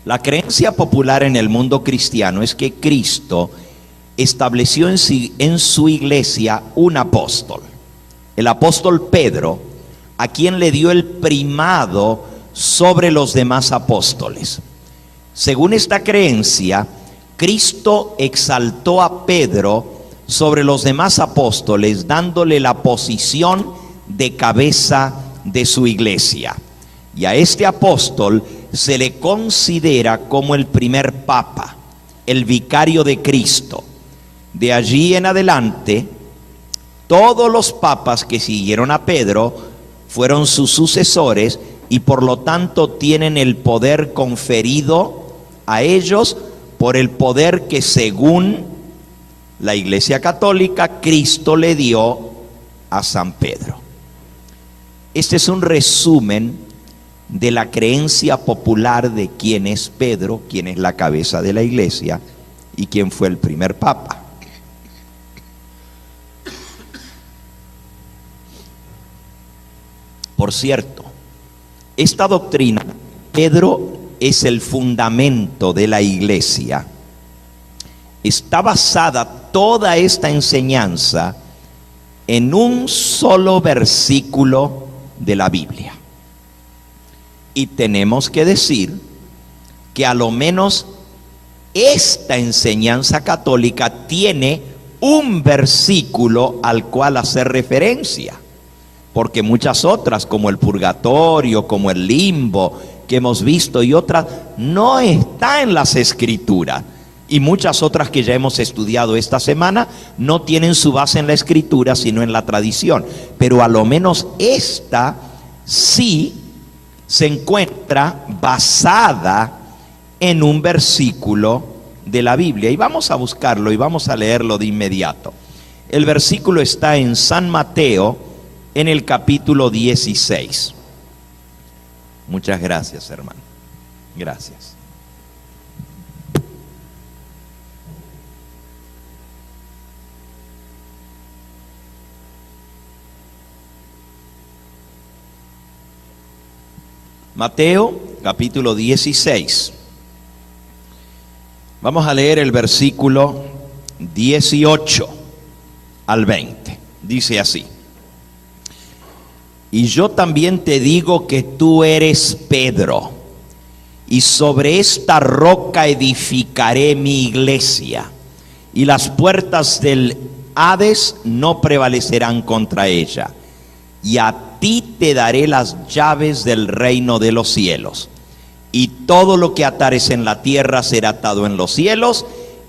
La creencia popular en el mundo cristiano es que Cristo estableció en su iglesia un apóstol, el apóstol Pedro, a quien le dio el primado sobre los demás apóstoles. Según esta creencia, Cristo exaltó a Pedro sobre los demás apóstoles, dándole la posición de cabeza de su iglesia. Y a este apóstol se le considera como el primer papa, el vicario de Cristo. De allí en adelante, todos los papas que siguieron a Pedro fueron sus sucesores y por lo tanto tienen el poder conferido a ellos por el poder que, según la Iglesia Católica, Cristo le dio a San Pedro. Este es un resumen de la creencia popular de quién es Pedro, quién es la cabeza de la iglesia y quién fue el primer papa. Por cierto, esta doctrina, Pedro es el fundamento de la iglesia, está basada toda esta enseñanza en un solo versículo de la Biblia. Y tenemos que decir que a lo menos esta enseñanza católica tiene un versículo al cual hacer referencia, porque muchas otras, como el purgatorio, como el limbo que hemos visto y otras, no está en las escrituras. Y muchas otras que ya hemos estudiado esta semana no tienen su base en la escritura, sino en la tradición. Pero a lo menos esta sí se encuentra basada en un versículo de la Biblia. Y vamos a buscarlo y vamos a leerlo de inmediato. El versículo está en San Mateo, en el capítulo 16. Muchas gracias, hermano. Gracias. Mateo, capítulo 16. Vamos a leer el versículo 18 al 20. Dice así: y yo también te digo que tú eres Pedro, y sobre esta roca edificaré mi iglesia, y las puertas del Hades no prevalecerán contra ella. Y a ti te daré las llaves del reino de los cielos. Y todo lo que atares en la tierra será atado en los cielos,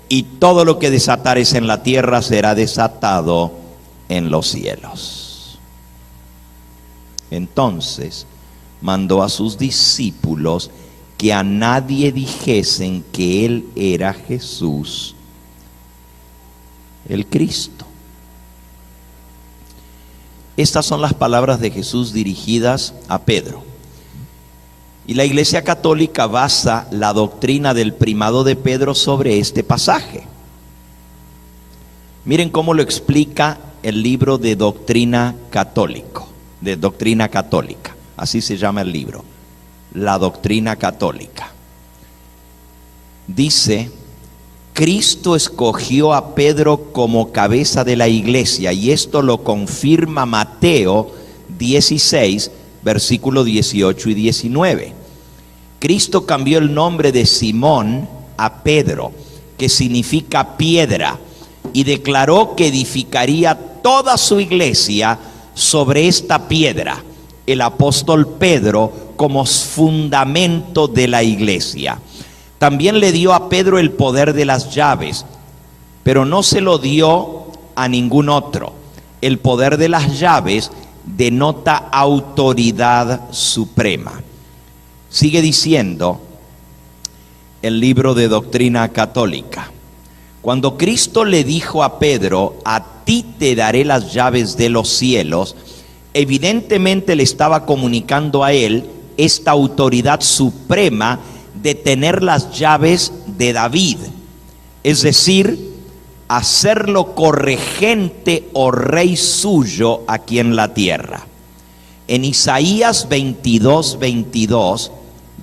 y todo lo que desatares en la tierra será desatado en los cielos. Entonces mandó a sus discípulos que a nadie dijesen que él era Jesús, el Cristo. Estas son las palabras de Jesús dirigidas a Pedro. Y la Iglesia Católica basa la doctrina del primado de Pedro sobre este pasaje. Miren cómo lo explica el libro de Doctrina Católica. Así se llama el libro, La Doctrina Católica. Dice: Cristo escogió a Pedro como cabeza de la iglesia, y esto lo confirma Mateo 16, versículos 18 y 19. Cristo cambió el nombre de Simón a Pedro, que significa piedra, y declaró que edificaría toda su iglesia sobre esta piedra, el apóstol Pedro, como fundamento de la iglesia. También le dio a Pedro el poder de las llaves, pero no se lo dio a ningún otro. El poder de las llaves denota autoridad suprema. Sigue diciendo el libro de Doctrina Católica: cuando Cristo le dijo a Pedro, a ti te daré las llaves de los cielos, evidentemente le estaba comunicando a él esta autoridad suprema de tener las llaves de David, es decir, hacerlo corregente o rey suyo aquí en la tierra. En Isaías 22, 22,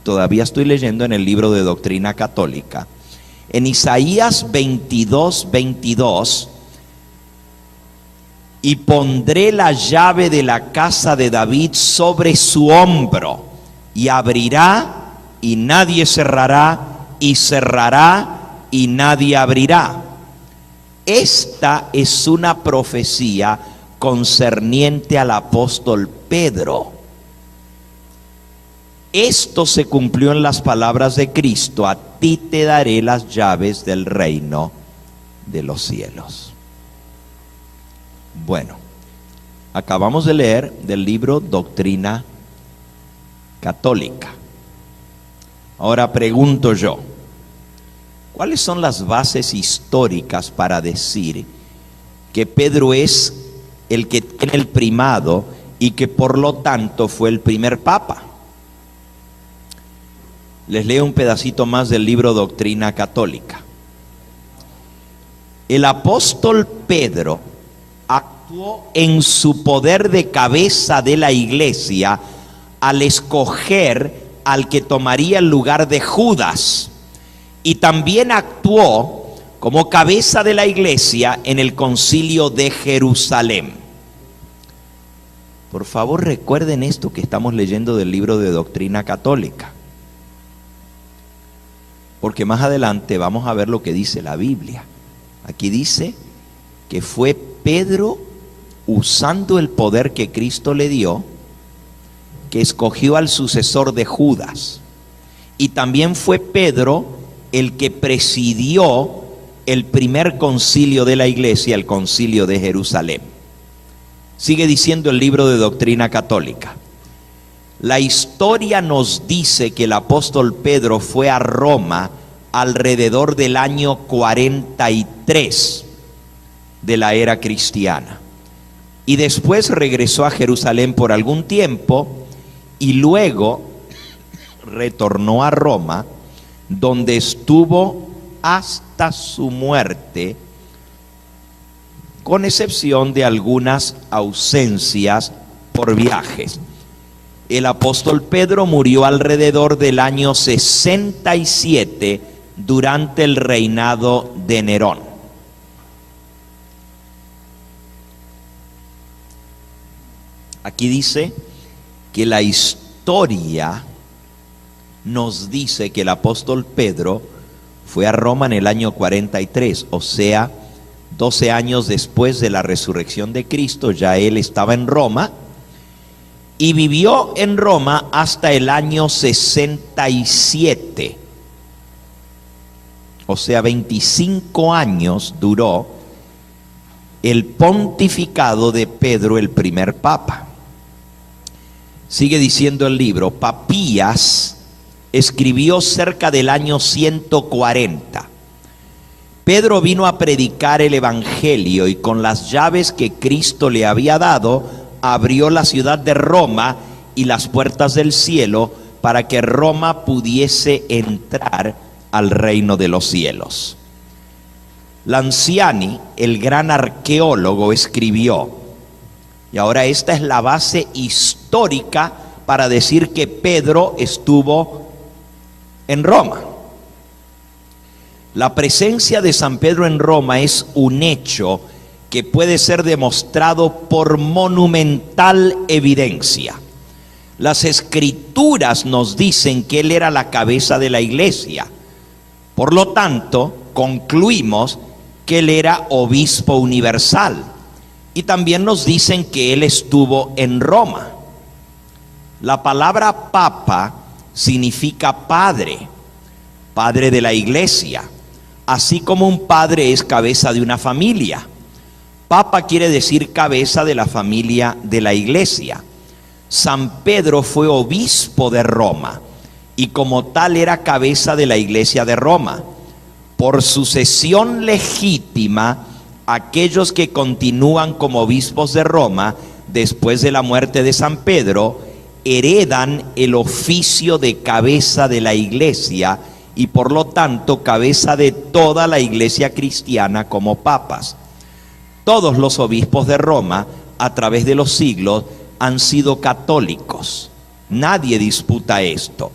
todavía estoy leyendo en el libro de Doctrina Católica. En Isaías 22:22, y pondré la llave de la casa de David sobre su hombro, y abrirá y nadie cerrará, y cerrará y nadie abrirá. Esta es una profecía concerniente al apóstol Pedro. Esto se cumplió en las palabras de Cristo: a ti te daré las llaves del reino de los cielos. Bueno, acabamos de leer del libro Doctrina Católica. Ahora pregunto yo, ¿cuáles son las bases históricas para decir que Pedro es el que tiene el primado y que por lo tanto fue el primer papa? Les leo un pedacito más del libro Doctrina Católica. El apóstol Pedro actuó en su poder de cabeza de la iglesia al escoger al que tomaría el lugar de Judas, y también actuó como cabeza de la iglesia en el concilio de Jerusalén. Por favor, recuerden esto que estamos leyendo del libro de Doctrina Católica, porque más adelante vamos a ver lo que dice la Biblia. Aquí dice que fue Pedro, usando el poder que Cristo le dio, que escogió al sucesor de Judas. Y también fue Pedro el que presidió el primer concilio de la iglesia, el concilio de Jerusalén. Sigue diciendo el libro de Doctrina Católica. La historia nos dice que el apóstol Pedro fue a Roma alrededor del año 43 de la era cristiana, y después regresó a Jerusalén por algún tiempo y luego retornó a Roma, donde estuvo hasta su muerte, con excepción de algunas ausencias por viajes. El apóstol Pedro murió alrededor del año 67 durante el reinado de Nerón. Aquí dice que la historia nos dice que el apóstol Pedro fue a Roma en el año 43, o sea, 12 años después de la resurrección de Cristo. Ya él estaba en Roma y vivió en Roma hasta el año 67. O sea, 25 años duró el pontificado de Pedro, el primer papa. Sigue diciendo el libro, Papías escribió cerca del año 140. Pedro vino a predicar el evangelio y con las llaves que Cristo le había dado, abrió la ciudad de Roma y las puertas del cielo para que Roma pudiese entrar al reino de los cielos. Lanciani, el gran arqueólogo, escribió, y ahora esta es la base histórica para decir que Pedro estuvo en Roma. La presencia de San Pedro en Roma es un hecho que puede ser demostrado por monumental evidencia. Las escrituras nos dicen que él era la cabeza de la iglesia. Por lo tanto, concluimos que él era obispo universal. Y también nos dicen que él estuvo en Roma. La palabra papa significa padre, padre de la iglesia, así como un padre es cabeza de una familia. Papa quiere decir cabeza de la familia de la iglesia. San Pedro fue obispo de Roma y como tal era cabeza de la iglesia de Roma. Por sucesión legítima, aquellos que continúan como obispos de Roma después de la muerte de San Pedro heredan el oficio de cabeza de la iglesia y por lo tanto cabeza de toda la iglesia cristiana como papas. Todos los obispos de Roma a través de los siglos han sido católicos. Nadie disputa esto.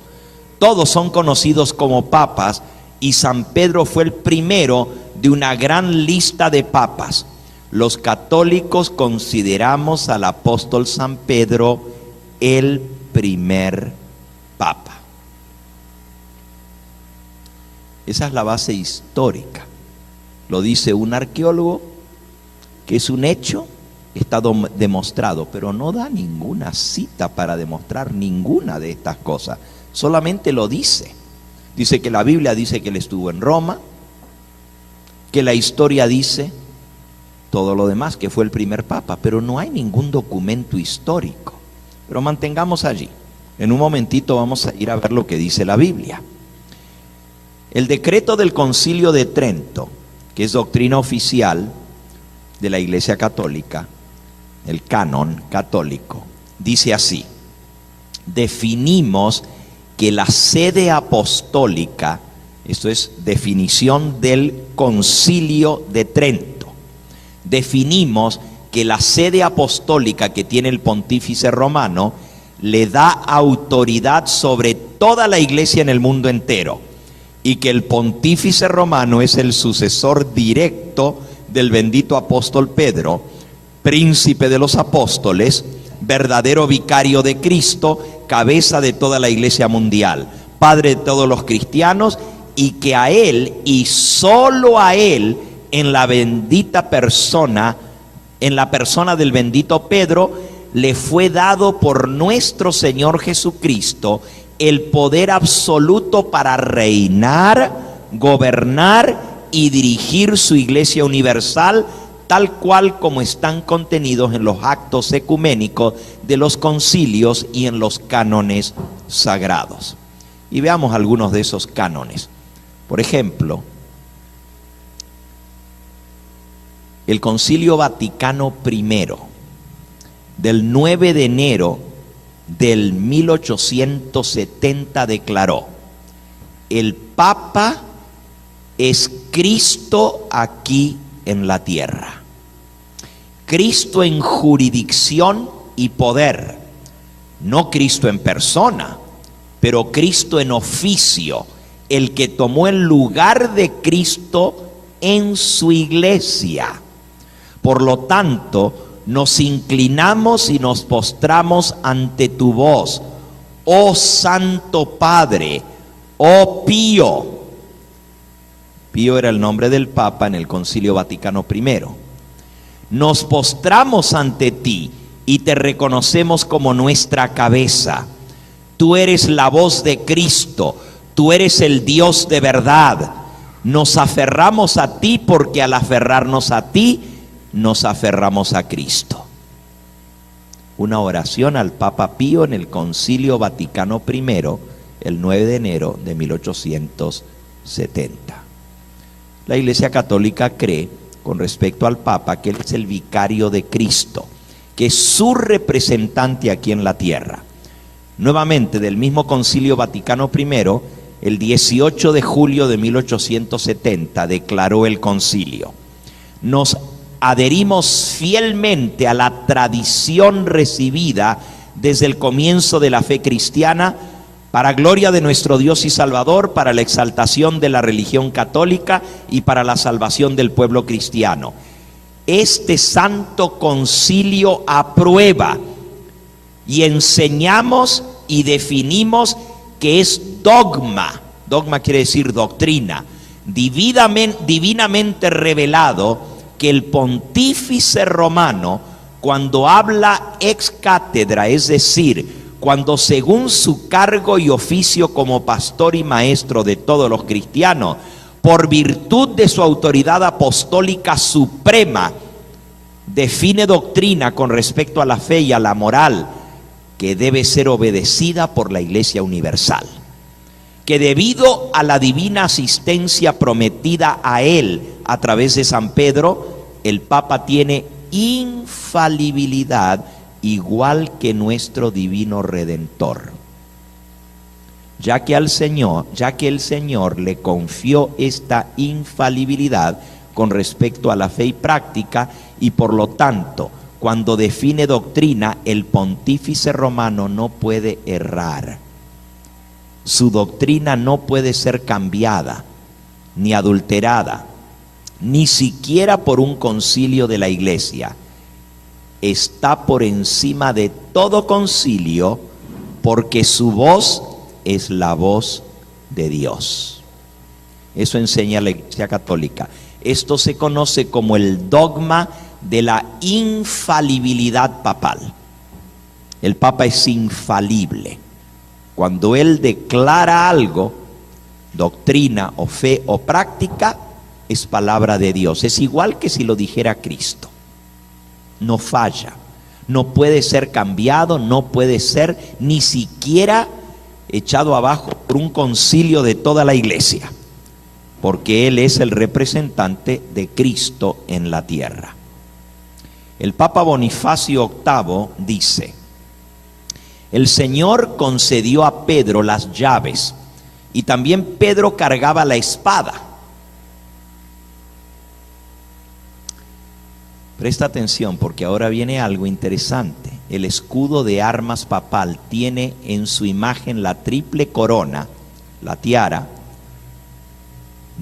todos son conocidos como papas, y San Pedro fue el primero de una gran lista de papas. Los católicos consideramos al apóstol San Pedro el primer papa. Esa es la base histórica. Lo dice un arqueólogo, que es un hecho, está demostrado, pero no da ninguna cita para demostrar ninguna de estas cosas. Solamente lo dice. Dice que la Biblia dice que él estuvo en Roma, que la historia dice todo lo demás, que fue el primer papa, pero no hay ningún documento histórico. Pero mantengamos allí. En un momentito vamos a ir a ver lo que dice la Biblia. El decreto del Concilio de Trento, que es doctrina oficial de la Iglesia Católica, el canon católico, dice así: definimos que la sede apostólica, esto es definición del Concilio de Trento, definimos que la sede apostólica que tiene el pontífice romano le da autoridad sobre toda la iglesia en el mundo entero, y que el pontífice romano es el sucesor directo del bendito apóstol Pedro, príncipe de los apóstoles, verdadero vicario de Cristo, cabeza de toda la iglesia mundial, padre de todos los cristianos, y que a él y solo a él, en la bendita persona, en la persona del bendito Pedro, le fue dado por nuestro Señor Jesucristo el poder absoluto para reinar, gobernar y dirigir su iglesia universal, tal cual como están contenidos en los actos ecuménicos de los concilios y en los cánones sagrados. Y veamos algunos de esos cánones. Por ejemplo, el Concilio Vaticano I, del 9 de enero del 1870, declaró: el Papa es Cristo aquí en la tierra. Cristo en jurisdicción y poder, no Cristo en persona, pero Cristo en oficio, el que tomó el lugar de Cristo en su iglesia. Por lo tanto, nos inclinamos y nos postramos ante tu voz, oh Santo Padre, oh Pío. Pío era el nombre del Papa en el Concilio Vaticano I. Nos postramos ante ti y te reconocemos como nuestra cabeza. Tú eres la voz de Cristo, tú eres el Dios de verdad. Nos aferramos a ti porque al aferrarnos a ti, nos aferramos a Cristo. Una oración al Papa Pío en el Concilio Vaticano I, el 9 de enero de 1870. La Iglesia Católica cree, con respecto al Papa, que él es el vicario de Cristo, que es su representante aquí en la tierra. Nuevamente, del mismo Concilio Vaticano I, el 18 de julio de 1870, declaró el concilio: nos adherimos fielmente a la tradición recibida desde el comienzo de la fe cristiana, para gloria de nuestro Dios y Salvador, para la exaltación de la religión católica y para la salvación del pueblo cristiano. Este santo concilio aprueba y enseñamos y definimos que es dogma. Dogma quiere decir doctrina, divinamente revelado, que el pontífice romano, cuando habla ex cátedra, es decir, cuando según su cargo y oficio como pastor y maestro de todos los cristianos, por virtud de su autoridad apostólica suprema, define doctrina con respecto a la fe y a la moral, que debe ser obedecida por la Iglesia universal. Que debido a la divina asistencia prometida a él a través de San Pedro, el Papa tiene infalibilidad igual que nuestro divino Redentor, ya que el Señor le confió esta infalibilidad con respecto a la fe y práctica, y por lo tanto, cuando define doctrina, el pontífice romano no puede errar. Su doctrina no puede ser cambiada, ni adulterada, ni siquiera por un concilio de la iglesia. Está por encima de todo concilio, porque su voz es la voz de Dios. Eso enseña la Iglesia Católica. Esto se conoce como el dogma de la infalibilidad papal. El Papa es infalible. Cuando él declara algo, doctrina o fe o práctica, es palabra de Dios. Es igual que si lo dijera Cristo. No falla, no puede ser cambiado, no puede ser ni siquiera echado abajo por un concilio de toda la iglesia, porque él es el representante de Cristo en la tierra. El Papa Bonifacio VIII dice: el Señor concedió a Pedro las llaves, y también Pedro cargaba la espada. Presta atención, porque ahora viene algo interesante. El escudo de armas papal tiene en su imagen la triple corona, la tiara,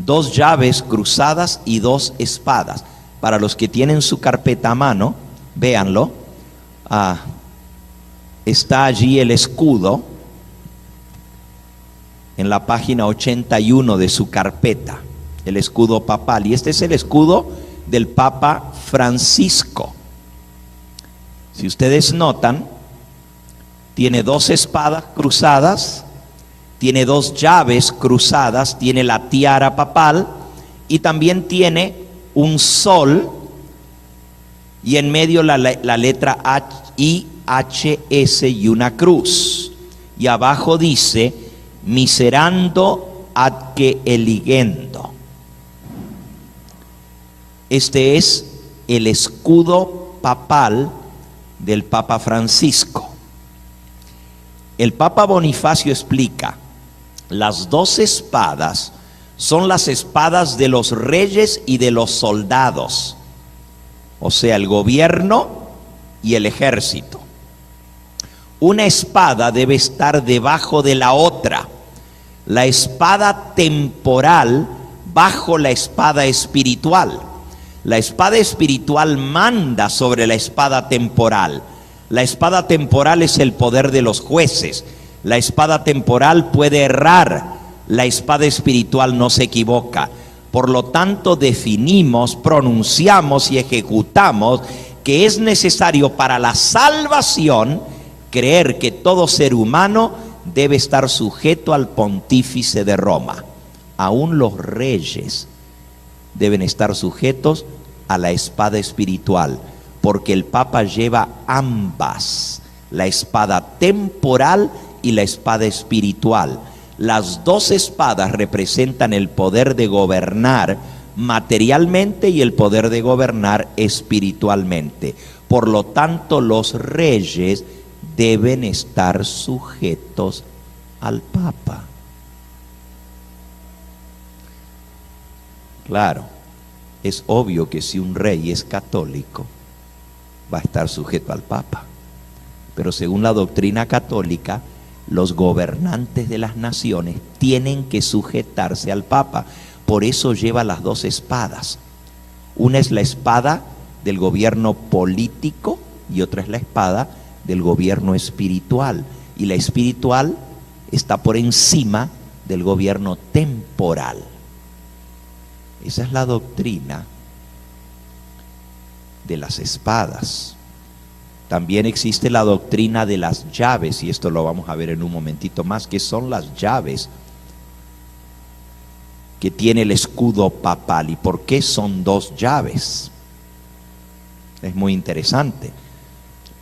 2 llaves cruzadas y 2 espadas. Para los que tienen su carpeta a mano, véanlo. Está allí el escudo en la página 81 de su carpeta, el escudo papal. Y este es el escudo del Papa Francisco. Si ustedes notan, tiene 2 espadas cruzadas, tiene 2 llaves cruzadas, tiene la tiara papal y también tiene un sol y en medio la letra IHS y una cruz. Y abajo dice: miserando ad que eligendo. Este es el escudo papal del Papa Francisco. El Papa Bonifacio explica: las 2 espadas son las espadas de los reyes y de los soldados, o sea, el gobierno y el ejército. Una espada debe estar debajo de la otra, la espada temporal bajo la espada espiritual. La espada espiritual manda sobre la espada temporal. La espada temporal es el poder de los jueces. La espada temporal puede errar. La espada espiritual no se equivoca. Por lo tanto, definimos, pronunciamos y ejecutamos que es necesario para la salvación creer que todo ser humano debe estar sujeto al pontífice de Roma. Aún los reyes deben estar sujetos a la espada espiritual, porque el Papa lleva ambas, la espada temporal y la espada espiritual. Las 2 espadas representan el poder de gobernar materialmente y el poder de gobernar espiritualmente. Por lo tanto, los reyes deben estar sujetos al Papa. Claro, es obvio que si un rey es católico, va a estar sujeto al Papa. Pero según la doctrina católica, los gobernantes de las naciones tienen que sujetarse al Papa. Por eso lleva las 2 espadas. Una es la espada del gobierno político y otra es la espada del gobierno espiritual. Y la espiritual está por encima del gobierno temporal. Esa es la doctrina de las espadas. También existe la doctrina de las llaves, y esto lo vamos a ver en un momentito más, que son las llaves que tiene el escudo papal. ¿Y por qué son 2 llaves? Es muy interesante.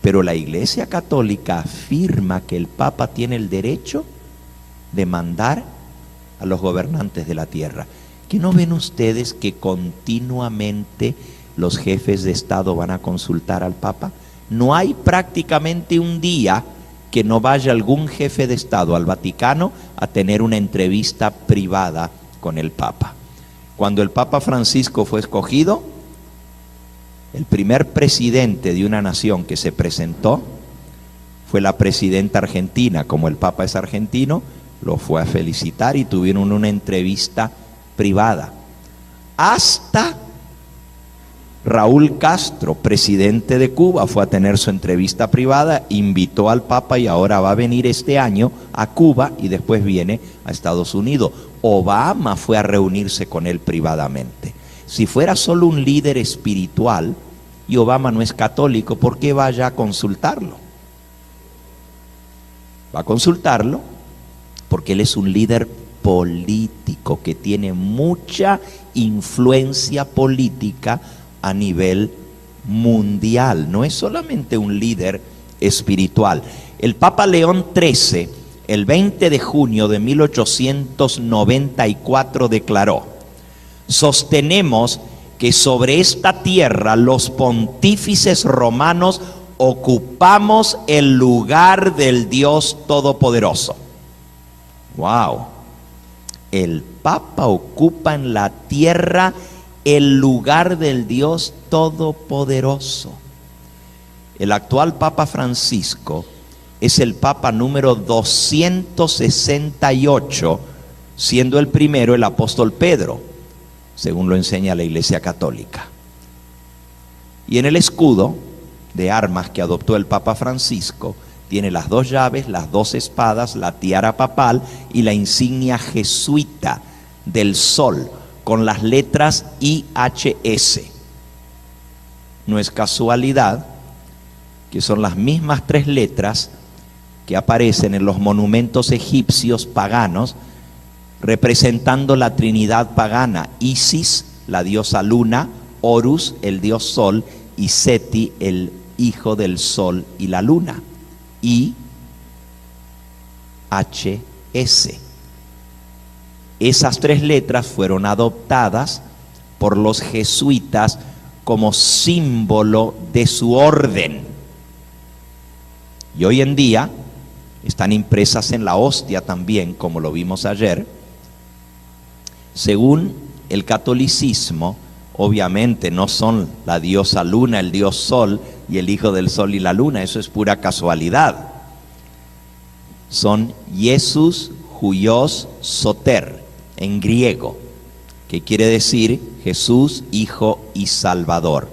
Pero la Iglesia Católica afirma que el Papa tiene el derecho de mandar a los gobernantes de la tierra. ¿Que no ven ustedes que continuamente los jefes de Estado van a consultar al Papa? No hay prácticamente un día que no vaya algún jefe de Estado al Vaticano a tener una entrevista privada con el Papa. Cuando el Papa Francisco fue escogido, el primer presidente de una nación que se presentó fue la presidenta argentina. Como el Papa es argentino, lo fue a felicitar y tuvieron una entrevista privada. Hasta Raúl Castro, presidente de Cuba, fue a tener su entrevista privada, invitó al Papa y ahora va a venir este año a Cuba y después viene a Estados Unidos. Obama fue a reunirse con él privadamente. Si fuera solo un líder espiritual, y Obama no es católico, ¿por qué vaya a consultarlo? Va a consultarlo porque él es un líder político que tiene mucha influencia política a nivel mundial. No es solamente un líder espiritual. El Papa León XIII, el 20 de junio de 1894, declaró: sostenemos que sobre esta tierra los pontífices romanos ocupamos el lugar del Dios Todopoderoso. ¡Wow! El Papa ocupa en la tierra el lugar del Dios Todopoderoso. El actual Papa Francisco es el Papa número 268, siendo el primero el apóstol Pedro, según lo enseña la Iglesia Católica. Y en el escudo de armas que adoptó el Papa Francisco, tiene las dos llaves, las dos espadas, la tiara papal y la insignia jesuita del sol, con las letras IHS. No es casualidad que son las mismas tres letras que aparecen en los monumentos egipcios paganos, representando la Trinidad pagana: Isis, la diosa luna; Horus, el dios sol; y Seti, el hijo del sol y la luna. IHS. Esas tres letras fueron adoptadas por los jesuitas como símbolo de su orden. Y hoy en día están impresas en la hostia también, como lo vimos ayer. Según el catolicismo, obviamente no son la diosa luna, el dios sol y el hijo del sol y la luna, eso es pura casualidad. Son Jesús, Huios, Soter, en griego, que quiere decir Jesús, Hijo y Salvador.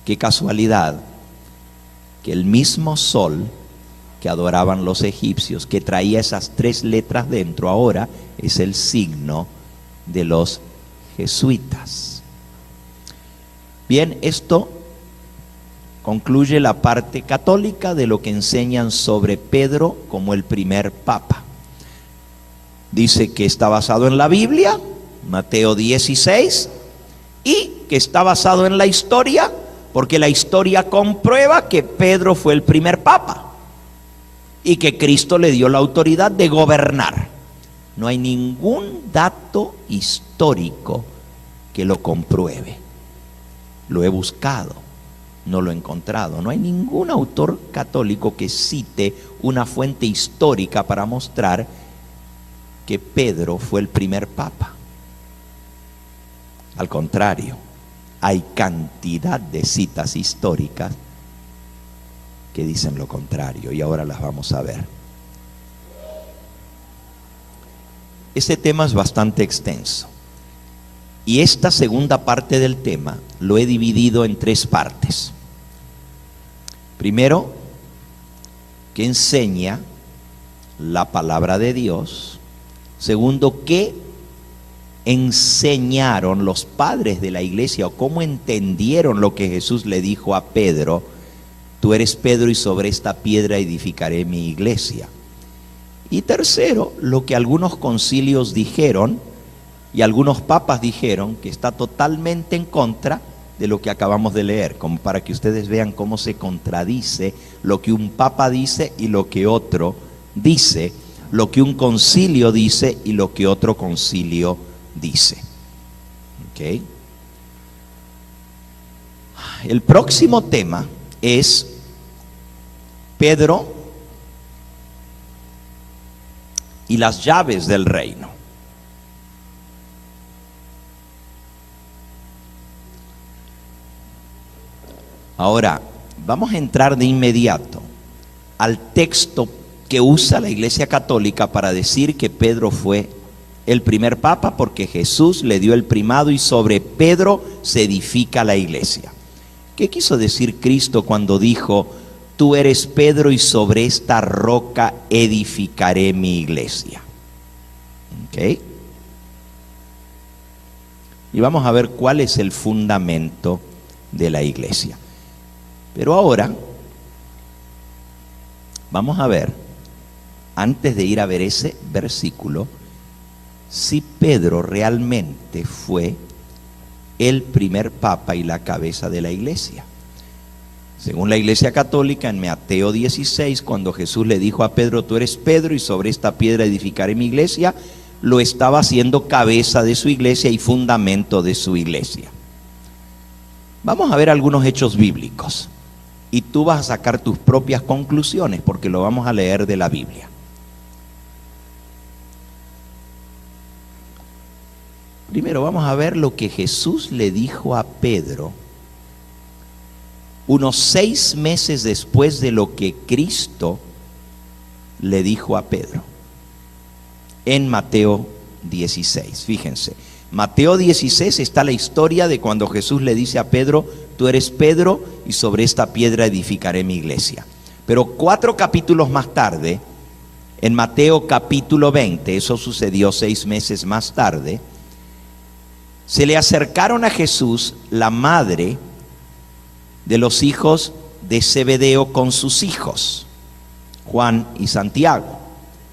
Qué casualidad que el mismo sol que adoraban los egipcios, que traía esas tres letras dentro, ahora es el signo de los jesuitas. Bien, esto concluye la parte católica de lo que enseñan sobre Pedro como el primer papa. Dice que está basado en la Biblia, Mateo 16, y que está basado en la historia, porque la historia comprueba que Pedro fue el primer papa y que Cristo le dio la autoridad de gobernar. No hay ningún dato histórico que lo compruebe. Lo he buscado, no lo he encontrado. No hay ningún autor católico que cite una fuente histórica para mostrar que Pedro fue el primer papa. Al contrario, hay cantidad de citas históricas que dicen lo contrario, y ahora las vamos a ver. Este tema es bastante extenso, y esta segunda parte del tema lo he dividido en tres partes. Primero, que enseña la palabra de Dios. Segundo, qué enseñaron los padres de la iglesia, o cómo entendieron lo que Jesús le dijo a Pedro: tú eres Pedro y sobre esta piedra edificaré mi iglesia. Y tercero, lo que algunos concilios dijeron y algunos papas dijeron, que está totalmente en contra de lo que acabamos de leer, como para que ustedes vean cómo se contradice lo que un papa dice y lo que otro dice, lo que un concilio dice y lo que otro concilio dice. ¿Okay? El próximo tema es Pedro y las llaves del reino. Ahora, vamos a entrar de inmediato al texto que usa la Iglesia Católica para decir que Pedro fue el primer papa porque Jesús le dio el primado y sobre Pedro se edifica la iglesia. ¿Qué quiso decir Cristo cuando dijo: tú eres Pedro y sobre esta roca edificaré mi iglesia? ¿Ok? Y vamos a ver cuál es el fundamento de la iglesia. Pero ahora vamos a ver, antes de ir a ver ese versículo, si Pedro realmente fue el primer papa y la cabeza de la iglesia. Según la Iglesia Católica, en Mateo 16, cuando Jesús le dijo a Pedro: tú eres Pedro y sobre esta piedra edificaré mi iglesia, lo estaba haciendo cabeza de su iglesia y fundamento de su iglesia. Vamos a ver algunos hechos bíblicos y tú vas a sacar tus propias conclusiones porque lo vamos a leer de la Biblia. Primero vamos a ver lo que Jesús le dijo a Pedro unos 6 meses después de lo que Cristo le dijo a Pedro. En Mateo 16, fíjense, Mateo 16 está la historia de cuando Jesús le dice a Pedro: tú eres Pedro y sobre esta piedra edificaré mi iglesia. Pero 4 capítulos más tarde, en Mateo capítulo 20, eso sucedió 6 meses más tarde, se le acercaron a Jesús la madre de los hijos de Zebedeo con sus hijos, Juan y Santiago.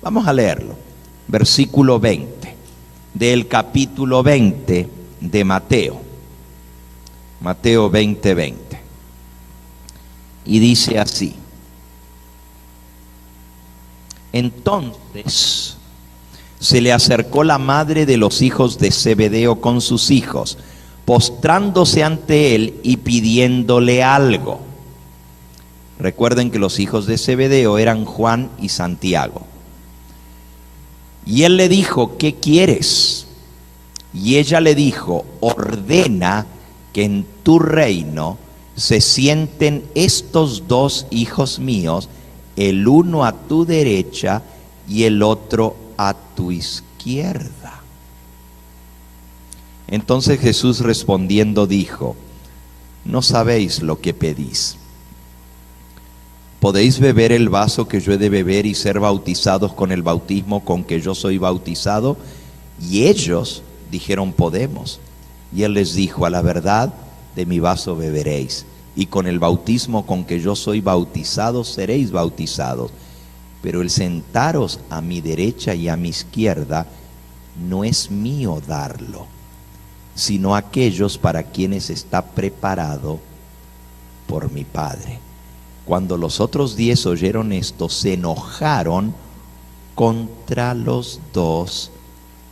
Vamos a leerlo. Versículo 20 del capítulo 20 de Mateo. Mateo 20:20. Y dice así: entonces se le acercó la madre de los hijos de Zebedeo con sus hijos, postrándose ante él y pidiéndole algo. Recuerden que los hijos de Zebedeo eran Juan y Santiago. Y él le dijo: ¿qué quieres? Y ella le dijo: ordena que en tu reino se sienten estos 2 hijos míos, el uno a tu derecha y el otro a tu izquierda. Entonces Jesús respondiendo dijo: no sabéis lo que pedís. ¿Podéis beber el vaso que yo he de beber y ser bautizados con el bautismo con que yo soy bautizado? Y ellos dijeron: podemos. Y él les dijo: a la verdad, de mi vaso beberéis, y con el bautismo con que yo soy bautizado seréis bautizados. Pero el sentaros a mi derecha y a mi izquierda no es mío darlo, sino aquellos para quienes está preparado por mi Padre. Cuando los otros 10 oyeron esto, se enojaron contra los 2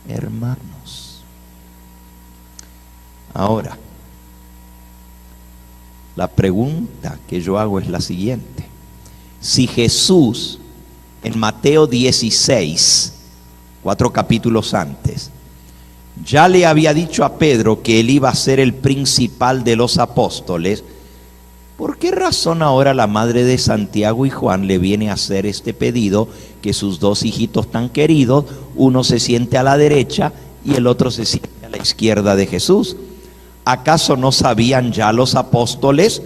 hermanos. Ahora, la pregunta que yo hago es la siguiente: si Jesús en Mateo 16, 4 capítulos antes, ya le había dicho a Pedro que él iba a ser el principal de los apóstoles, ¿por qué razón ahora la madre de Santiago y Juan le viene a hacer este pedido, que sus 2 hijitos tan queridos, uno se siente a la derecha y el otro se siente a la izquierda de Jesús? ¿Acaso no sabían ya los apóstoles,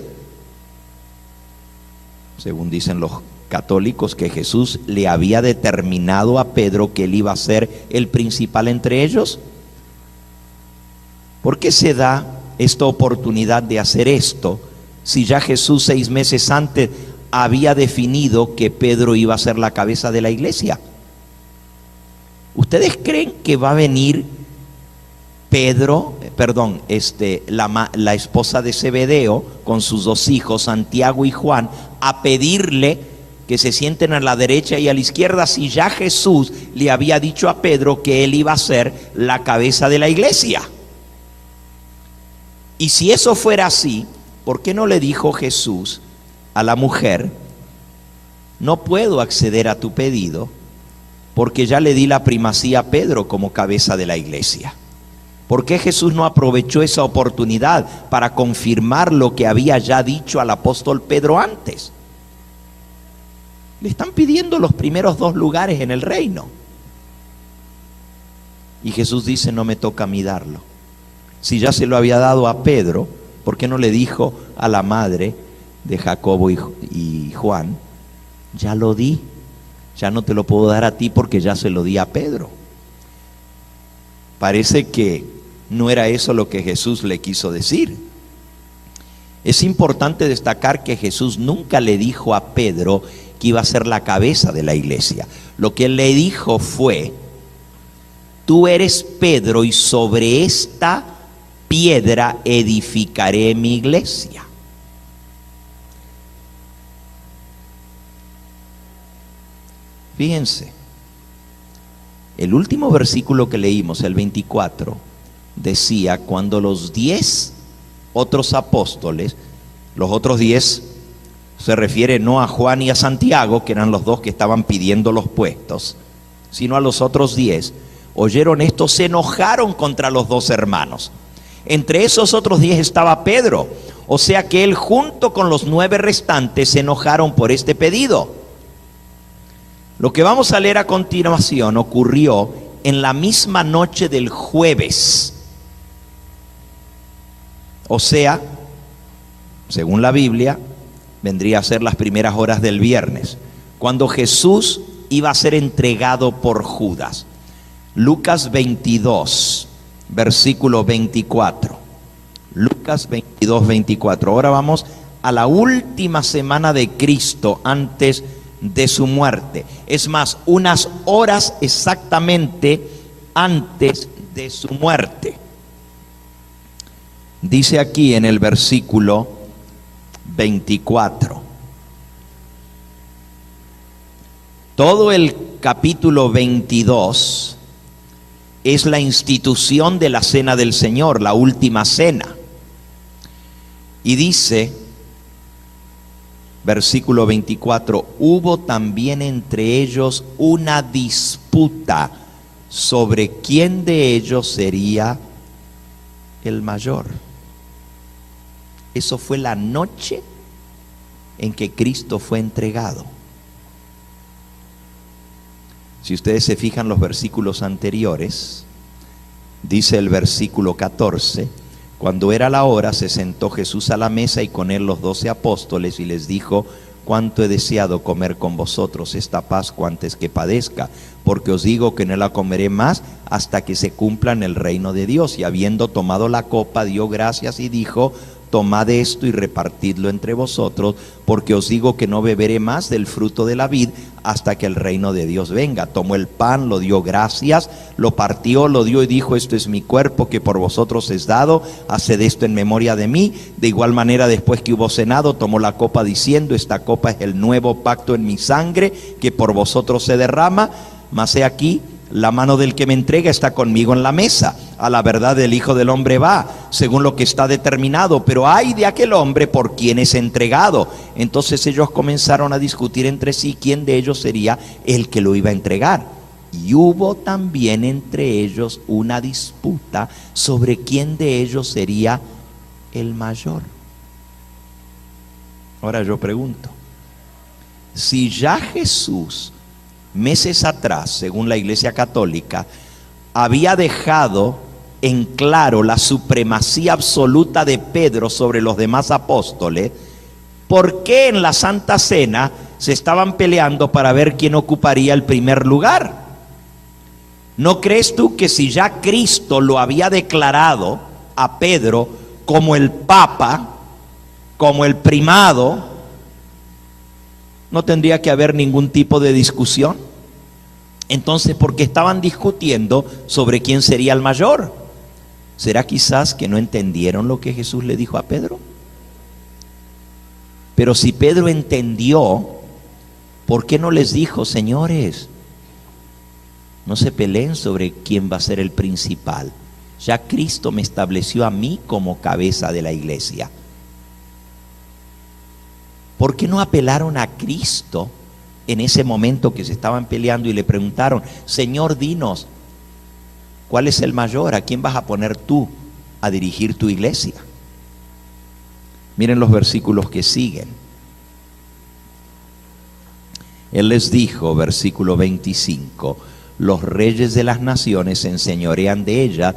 según dicen los católicos, que Jesús le había determinado a Pedro que él iba a ser el principal entre ellos? ¿Por qué se da esta oportunidad de hacer esto si ya Jesús 6 meses antes había definido que Pedro iba a ser la cabeza de la iglesia? ¿Ustedes creen que va a venir la esposa de Zebedeo con sus 2 hijos, Santiago y Juan, a pedirle que se sienten a la derecha y a la izquierda, si ya Jesús le había dicho a Pedro que él iba a ser la cabeza de la iglesia? Y si eso fuera así, ¿por qué no le dijo Jesús a la mujer: no puedo acceder a tu pedido porque ya le di la primacía a Pedro como cabeza de la iglesia? ¿Por qué Jesús no aprovechó esa oportunidad para confirmar lo que había ya dicho al apóstol Pedro antes? Le están pidiendo los primeros 2 lugares en el reino. Y Jesús dice, no me toca a mí darlo. Si ya se lo había dado a Pedro, ¿por qué no le dijo a la madre de Jacobo y Juan, ya lo di, ya no te lo puedo dar a ti porque ya se lo di a Pedro? Parece que no era eso lo que Jesús le quiso decir. Es importante destacar que Jesús nunca le dijo a Pedro que iba a ser la cabeza de la iglesia. Lo que él le dijo fue, tú eres Pedro y sobre esta piedra edificaré mi iglesia. Fíjense, el último versículo que leímos, el 24, decía, cuando los 10 otros apóstoles, los otros 10 se refiere no a Juan y a Santiago, que eran los 2 que estaban pidiendo los puestos, sino a los otros 10, oyeron esto, se enojaron contra los 2 hermanos. Entre esos otros 10 estaba Pedro, o sea que él junto con los 9 restantes se enojaron por este pedido. Lo que vamos a leer a continuación ocurrió en la misma noche del jueves. O sea, según la Biblia, vendría a ser las primeras horas del viernes, cuando Jesús iba a ser entregado por Judas. Lucas 22, versículo 24. Lucas 22, 24. Ahora vamos a la última semana de Cristo antes de su muerte. Es más, unas horas exactamente antes de su muerte. Dice aquí en el versículo 24. Todo el capítulo 22 es la institución de la cena del Señor, la última cena. Y dice, versículo 24, hubo también entre ellos una disputa sobre quién de ellos sería el mayor. Eso fue la noche en que Cristo fue entregado. Si ustedes se fijan los versículos anteriores, dice el versículo 14, cuando era la hora se sentó Jesús a la mesa y con él los 12 apóstoles y les dijo, cuánto he deseado comer con vosotros esta Pascua antes que padezca, porque os digo que no la comeré más hasta que se cumpla en el reino de Dios. Y habiendo tomado la copa, dio gracias y dijo, tomad esto y repartidlo entre vosotros, porque os digo que no beberé más del fruto de la vid hasta que el reino de Dios venga. Tomó el pan, lo dio gracias, lo partió, lo dio y dijo, esto es mi cuerpo que por vosotros es dado, haced esto en memoria de mí. De igual manera, después que hubo cenado, tomó la copa diciendo, esta copa es el nuevo pacto en mi sangre, que por vosotros se derrama. Mas he aquí, la mano del que me entrega está conmigo en la mesa. A la verdad el Hijo del Hombre va, según lo que está determinado, pero ay de aquel hombre por quien es entregado. Entonces ellos comenzaron a discutir entre sí quién de ellos sería el que lo iba a entregar. Y hubo también entre ellos una disputa sobre quién de ellos sería el mayor. Ahora yo pregunto, si ya Jesús meses atrás, según la Iglesia Católica, había dejado en claro la supremacía absoluta de Pedro sobre los demás apóstoles, ¿por qué en la Santa Cena se estaban peleando para ver quién ocuparía el primer lugar? ¿No crees tú que si ya Cristo lo había declarado a Pedro como el Papa, como el primado, no tendría que haber ningún tipo de discusión? Entonces, ¿por qué estaban discutiendo sobre quién sería el mayor? ¿Será quizás que no entendieron lo que Jesús le dijo a Pedro? Pero si Pedro entendió, ¿por qué no les dijo, señores, no se peleen sobre quién va a ser el principal? Ya Cristo me estableció a mí como cabeza de la iglesia. ¿Por qué no apelaron a Cristo en ese momento que se estaban peleando y le preguntaron, Señor, dinos, ¿cuál es el mayor? ¿A quién vas a poner tú a dirigir tu iglesia? Miren los versículos que siguen. Él les dijo, versículo 25, los reyes de las naciones se enseñorean de ella,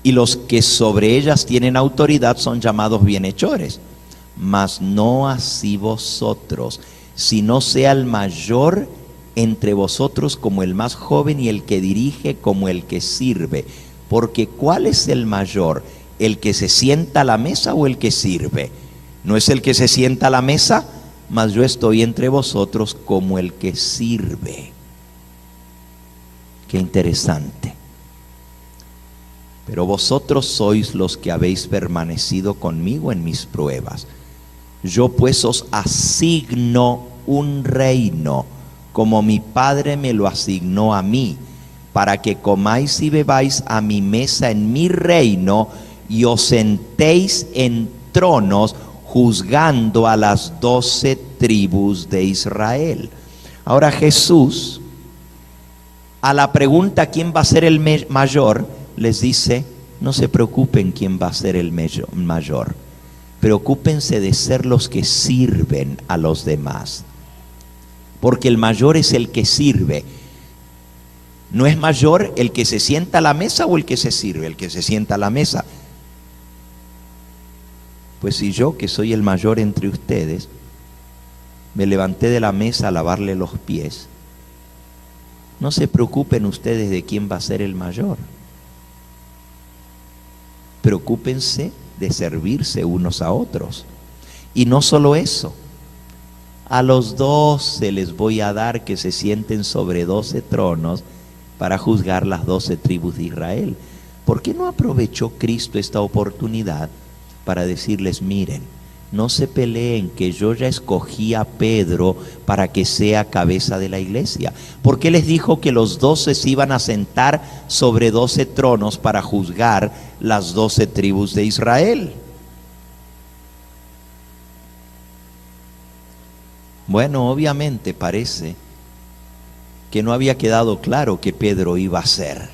y los que sobre ellas tienen autoridad son llamados bienhechores. Mas no así vosotros, sino sea el mayor entre vosotros como el más joven, y el que dirige como el que sirve. Porque ¿cuál es el mayor? ¿El que se sienta a la mesa o el que sirve? ¿No es el que se sienta a la mesa? Mas yo estoy entre vosotros como el que sirve. Qué interesante. Pero vosotros sois los que habéis permanecido conmigo en mis pruebas. Yo pues os asigno un reino, como mi Padre me lo asignó a mí, para que comáis y bebáis a mi mesa en mi reino, y os sentéis en tronos, juzgando a las 12 tribus de Israel. Ahora Jesús, a la pregunta ¿quién va a ser el mayor?, les dice, no se preocupen quién va a ser el mayor. Preocúpense de ser los que sirven a los demás. Porque el mayor es el que sirve. No es mayor el que se sienta a la mesa o el que se sirve, el que se sienta a la mesa. Pues si yo, que soy el mayor entre ustedes, me levanté de la mesa a lavarle los pies, no se preocupen ustedes de quién va a ser el mayor. Preocúpense de servirse unos a otros. Y no solo eso, a los 12 les voy a dar que se sienten sobre 12 tronos para juzgar las 12 tribus de Israel. ¿Por qué no aprovechó Cristo esta oportunidad para decirles, miren, no se peleen, que yo ya escogí a Pedro para que sea cabeza de la iglesia? ¿Por qué les dijo que los 12 se iban a sentar sobre 12 tronos para juzgar las 12 tribus de Israel? Bueno, obviamente parece que no había quedado claro que Pedro iba a ser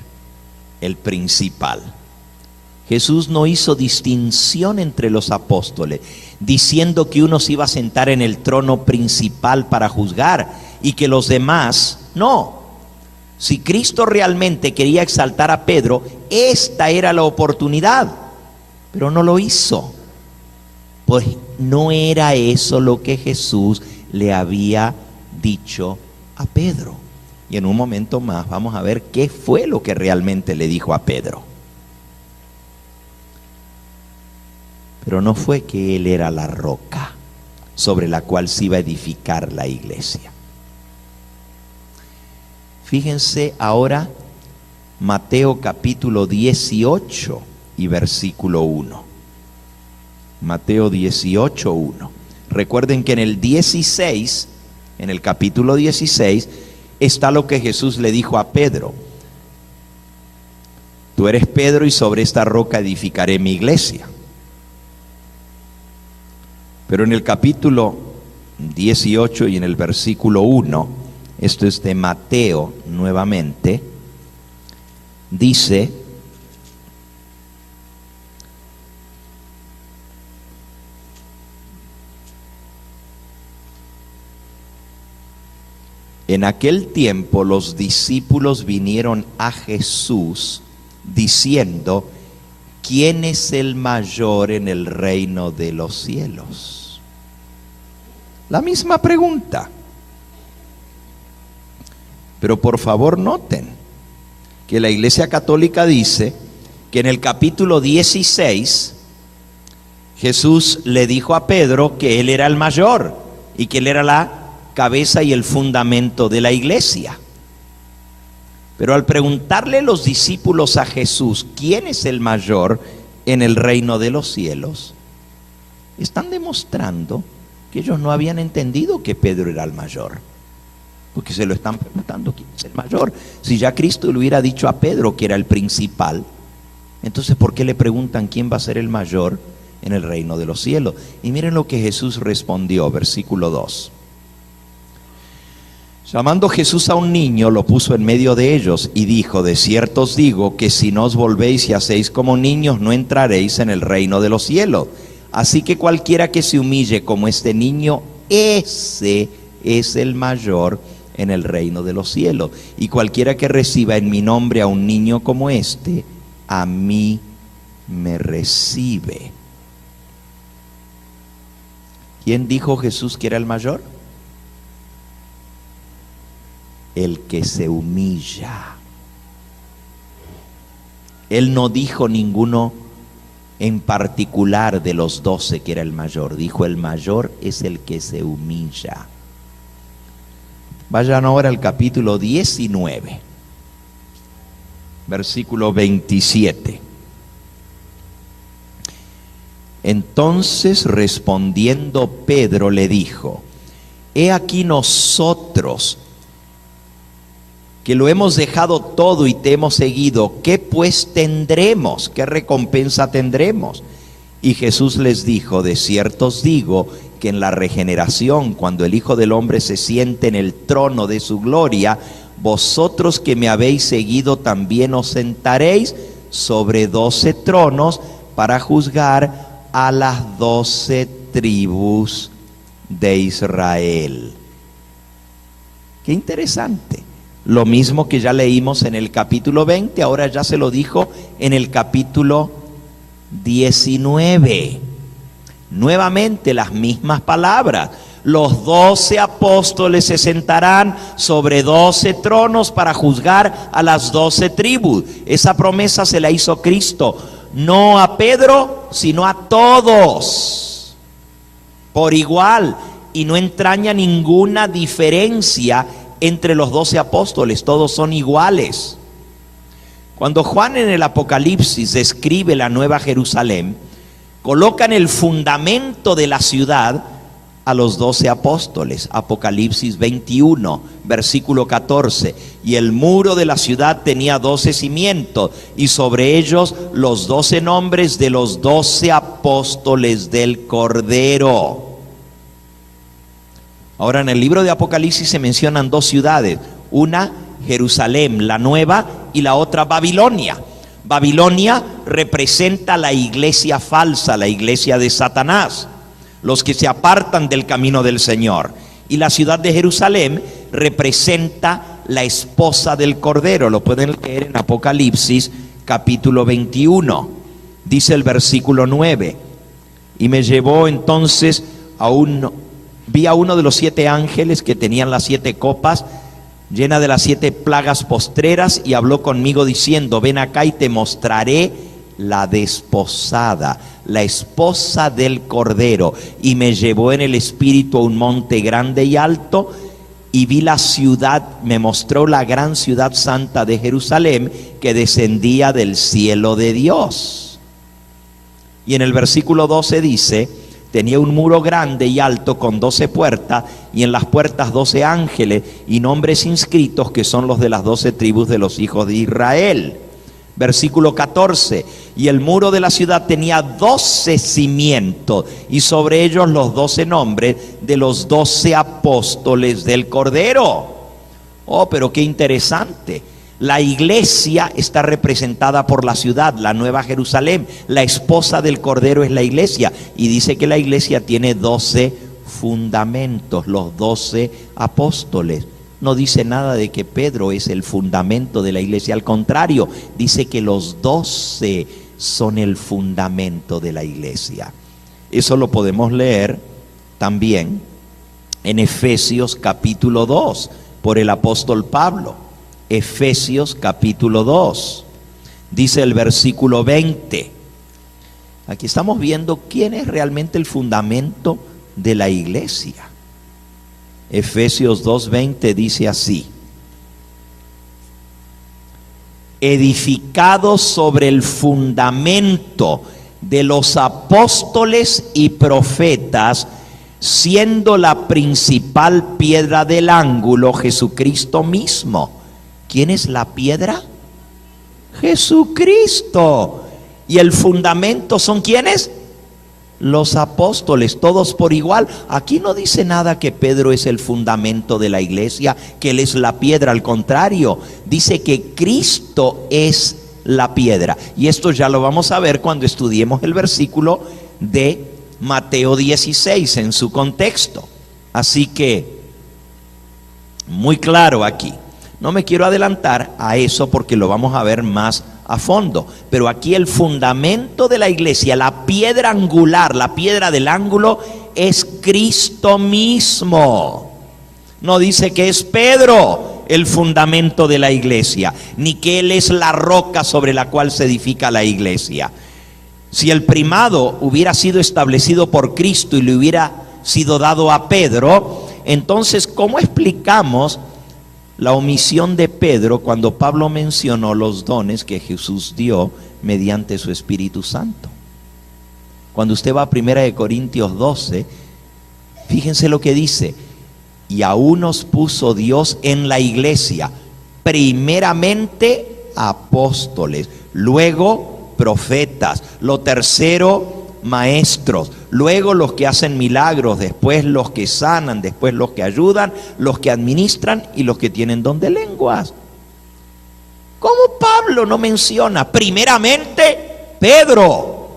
el principal. Jesús no hizo distinción entre los apóstoles, diciendo que uno se iba a sentar en el trono principal para juzgar y que los demás no. Si Cristo realmente quería exaltar a Pedro, esta era la oportunidad, pero no lo hizo. Pues no era eso lo que Jesús le había dicho a Pedro. Y en un momento más vamos a ver qué fue lo que realmente le dijo a Pedro. Pero no fue que él era la roca sobre la cual se iba a edificar la iglesia. Fíjense ahora Mateo capítulo 18 y versículo 1. Mateo 18, 1. Recuerden que en el 16, en el capítulo 16, está lo que Jesús le dijo a Pedro. Tú eres Pedro y sobre esta roca edificaré mi iglesia. Pero en el capítulo 18 y en el versículo 1, esto es de Mateo nuevamente, dice, en aquel tiempo los discípulos vinieron a Jesús diciendo, ¿quién es el mayor en el reino de los cielos? La misma pregunta. Pero por favor noten que la Iglesia Católica dice que en el capítulo 16 Jesús le dijo a Pedro que él era el mayor y que él era la cabeza y el fundamento de la iglesia. Pero al preguntarle los discípulos a Jesús, ¿quién es el mayor en el reino de los cielos?, están demostrando que ellos no habían entendido que Pedro era el mayor. Porque se lo están preguntando, ¿quién es el mayor? Si ya Cristo le hubiera dicho a Pedro que era el principal, entonces ¿por qué le preguntan quién va a ser el mayor en el reino de los cielos? Y miren lo que Jesús respondió, versículo 2. Llamando Jesús a un niño, lo puso en medio de ellos y dijo, de cierto os digo que si no os volvéis y hacéis como niños, no entraréis en el reino de los cielos. Así que cualquiera que se humille como este niño, ese es el mayor en el reino de los cielos. Y cualquiera que reciba en mi nombre a un niño como este, a mí me recibe. ¿Quién dijo Jesús que era el mayor? El que se humilla. Él no dijo ninguno en particular de los 12 que era el mayor. Dijo: el mayor es el que se humilla. Vayan ahora al capítulo 19, versículo 27. Entonces, respondiendo Pedro, le dijo: he aquí nosotros, que lo hemos dejado todo y te hemos seguido, ¿qué pues tendremos? ¿Qué recompensa tendremos? Y Jesús les dijo: de cierto os digo que en la regeneración, cuando el Hijo del Hombre se siente en el trono de su gloria, vosotros que me habéis seguido también os sentaréis sobre 12 tronos para juzgar a las 12 tribus de Israel. Qué interesante. Lo mismo que ya leímos en el capítulo 20, ahora ya se lo dijo en el capítulo 19. Nuevamente las mismas palabras. Los 12 apóstoles se sentarán sobre 12 tronos para juzgar a las 12 tribus. Esa promesa se la hizo Cristo, no a Pedro, sino a todos, por igual, y no entraña ninguna diferencia entre los 12 apóstoles, todos son iguales. Cuando Juan en el Apocalipsis describe la Nueva Jerusalén, coloca en el fundamento de la ciudad a los 12 apóstoles. Apocalipsis 21, versículo 14. Y el muro de la ciudad tenía 12 cimientos, y sobre ellos los 12 nombres de los 12 apóstoles del Cordero. Ahora, en el libro de Apocalipsis se mencionan 2 ciudades, una Jerusalén, la nueva, y la otra Babilonia. Babilonia representa la iglesia falsa, la iglesia de Satanás, los que se apartan del camino del Señor. Y la ciudad de Jerusalén representa la esposa del Cordero. Lo pueden leer en Apocalipsis capítulo 21. Dice el versículo 9: y me llevó entonces vi a uno de los 7 ángeles que tenían las 7 copas llena de las 7 plagas postreras, y habló conmigo diciendo: ven acá y te mostraré la desposada, la esposa del Cordero. Y me llevó en el espíritu a un monte grande y alto, y vi la ciudad, me mostró la gran ciudad santa de Jerusalén, que descendía del cielo de Dios. Y en el versículo 12 dice: tenía un muro grande y alto con 12 puertas, y en las puertas 12 ángeles y nombres inscritos, que son los de las 12 tribus de los hijos de Israel. Versículo 14: y el muro de la ciudad tenía 12 cimientos, y sobre ellos los 12 nombres de los 12 apóstoles del Cordero. Oh, pero qué interesante. La iglesia está representada por la ciudad, la Nueva Jerusalén. La esposa del Cordero es la iglesia, y dice que la iglesia tiene 12 fundamentos, los 12 apóstoles. No dice nada de que Pedro es el fundamento de la iglesia, al contrario, dice que los 12 son el fundamento de la iglesia. Eso lo podemos leer también en Efesios capítulo 2 por el apóstol Pablo. Efesios capítulo 2, dice el versículo 20. Aquí estamos viendo quién es realmente el fundamento de la iglesia. Efesios 2:20 dice así: edificados sobre el fundamento de los apóstoles y profetas, siendo la principal piedra del ángulo Jesucristo mismo. ¿Quién es la piedra? Jesucristo. ¿Y el fundamento son quiénes? Los apóstoles, todos por igual. Aquí no dice nada que Pedro es el fundamento de la iglesia, que él es la piedra. Al contrario, dice que Cristo es la piedra. Y esto ya lo vamos a ver cuando estudiemos el versículo de Mateo 16 en su contexto. Así que Muy claro aquí. No me quiero adelantar a eso porque lo vamos a ver más a fondo. Pero aquí el fundamento de la iglesia, la piedra angular, la piedra del ángulo, es Cristo mismo. No dice que es Pedro el fundamento de la iglesia, ni que Él es la roca sobre la cual se edifica la iglesia. Si el primado hubiera sido establecido por Cristo y le hubiera sido dado a Pedro, entonces, ¿cómo explicamos la omisión de Pedro cuando Pablo mencionó los dones que Jesús dio mediante su Espíritu Santo? Cuando usted va a 1 Corintios 12, fíjense lo que dice: y a unos puso Dios en la iglesia, primeramente apóstoles, luego profetas, lo tercero maestros, luego los que hacen milagros, después los que sanan, después los que ayudan, los que administran y los que tienen don de lenguas. ¿Cómo Pablo no menciona primeramente Pedro,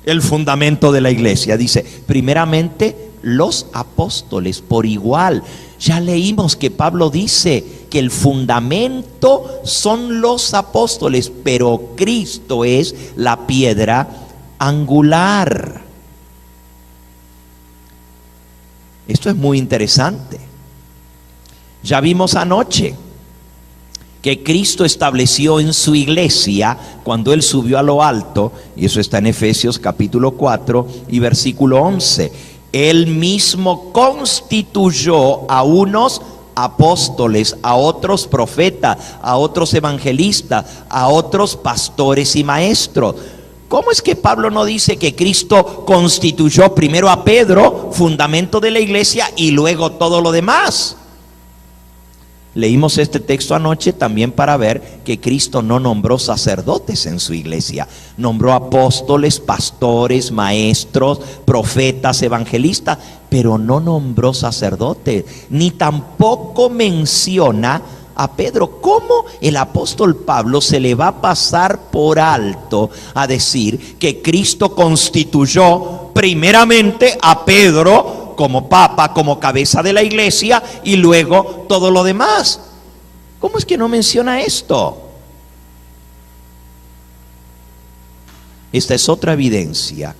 el fundamento de la iglesia? Dice primeramente los apóstoles por igual. Ya leímos que Pablo dice que el fundamento son los apóstoles, pero Cristo es la piedra angular. Esto es muy interesante. Ya vimos anoche que Cristo estableció en su iglesia cuando Él subió a lo alto, y eso está en Efesios capítulo 4 y versículo 11. Él mismo constituyó a unos apóstoles, a otros profetas, a otros evangelistas, a otros pastores y maestros. ¿Cómo es que Pablo no dice que Cristo constituyó primero a Pedro, fundamento de la iglesia, y luego todo lo demás? Leímos este texto anoche también para ver que Cristo no nombró sacerdotes en su iglesia. Nombró apóstoles, pastores, maestros, profetas, evangelistas, pero no nombró sacerdotes, ni tampoco menciona a Pedro. ¿Cómo el apóstol Pablo se le va a pasar por alto a decir que Cristo constituyó primeramente a Pedro como papa, como cabeza de la iglesia, y luego todo lo demás? ¿Cómo es que no menciona esto? Esta es otra evidencia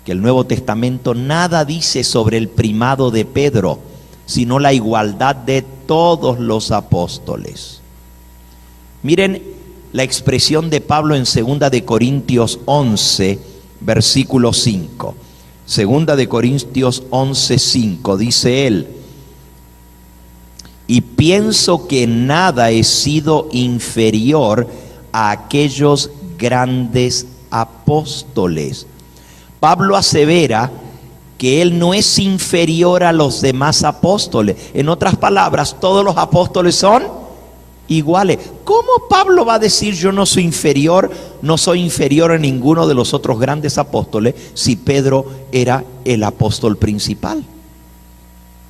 que el Nuevo Testamento nada dice sobre el primado de Pedro, sino la igualdad de todos los apóstoles. Miren la expresión de Pablo en 2 de Corintios 11, versículo 5. 2 de Corintios 11, 5, dice él: y pienso que nada he sido inferior a aquellos grandes apóstoles. Pablo asevera que él no es inferior a los demás apóstoles. En otras palabras, todos los apóstoles son iguales. ¿Cómo Pablo va a decir yo no soy inferior a ninguno de los otros grandes apóstoles si Pedro era el apóstol principal?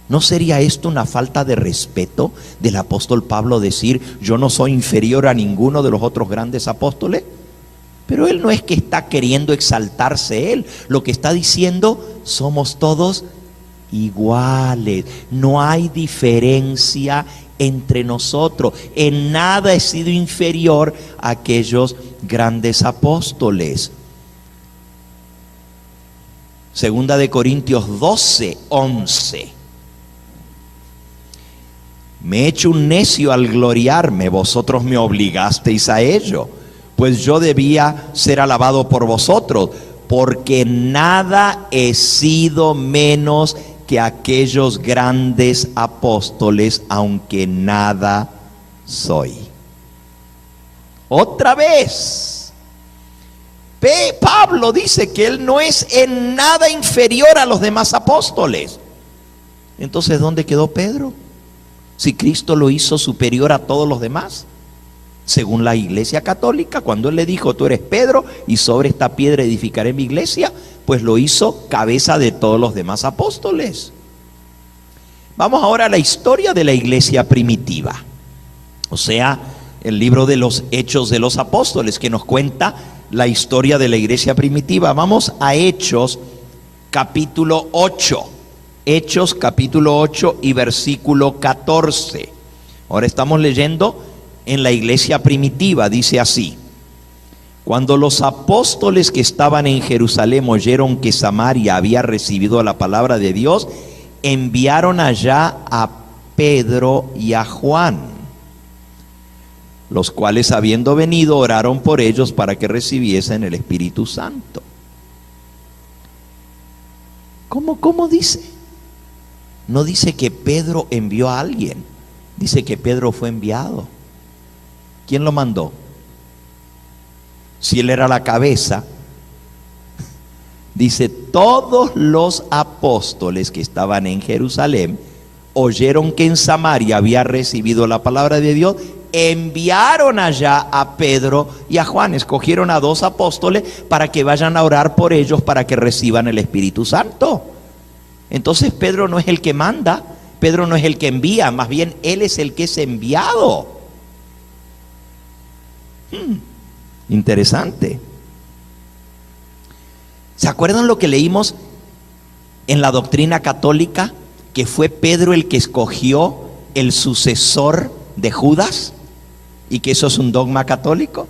¿No sería esto una falta de respeto del apóstol Pablo decir yo no soy inferior a ninguno de los otros grandes apóstoles? Pero él no es que está queriendo exaltarse él, lo que está diciendo: somos todos iguales, no hay diferencia entre nosotros, en nada he sido inferior a aquellos grandes apóstoles. 2 de Corintios 12, 11. Me he hecho un necio al gloriarme, vosotros me obligasteis a ello, pues yo debía ser alabado por vosotros, porque nada he sido menos que aquellos grandes apóstoles, aunque nada soy. Otra vez, Pablo dice que él no es en nada inferior a los demás apóstoles. Entonces, ¿dónde quedó Pedro? Si Cristo lo hizo superior a todos los demás. Según la iglesia católica, cuando él le dijo tú eres Pedro y sobre esta piedra edificaré mi iglesia, pues lo hizo cabeza de todos los demás apóstoles. Vamos ahora a la historia de la iglesia primitiva, o sea, el libro de los Hechos de los Apóstoles, que nos cuenta la historia de la iglesia primitiva. Vamos a Hechos capítulo 8. Hechos capítulo 8 y versículo 14. Ahora estamos leyendo en la iglesia primitiva, dice así: cuando los apóstoles que estaban en Jerusalén oyeron que Samaria había recibido la palabra de Dios, enviaron allá a Pedro y a Juan, los cuales, habiendo venido, oraron por ellos para que recibiesen el Espíritu Santo. ¿Cómo dice? No dice que Pedro envió a alguien, dice que Pedro fue enviado. ¿Quién lo mandó? Si él era la cabeza, dice, todos los apóstoles que estaban en Jerusalén oyeron que en Samaria había recibido la palabra de Dios, enviaron allá a Pedro y a Juan, escogieron a 2 apóstoles para que vayan a orar por ellos para que reciban el Espíritu Santo. Entonces Pedro no es el que manda, Pedro no es el que envía, más bien él es el que es enviado. Interesante. ¿Se acuerdan lo que leímos en la doctrina católica? Que fue Pedro el que escogió el sucesor de Judas, y que eso es un dogma católico.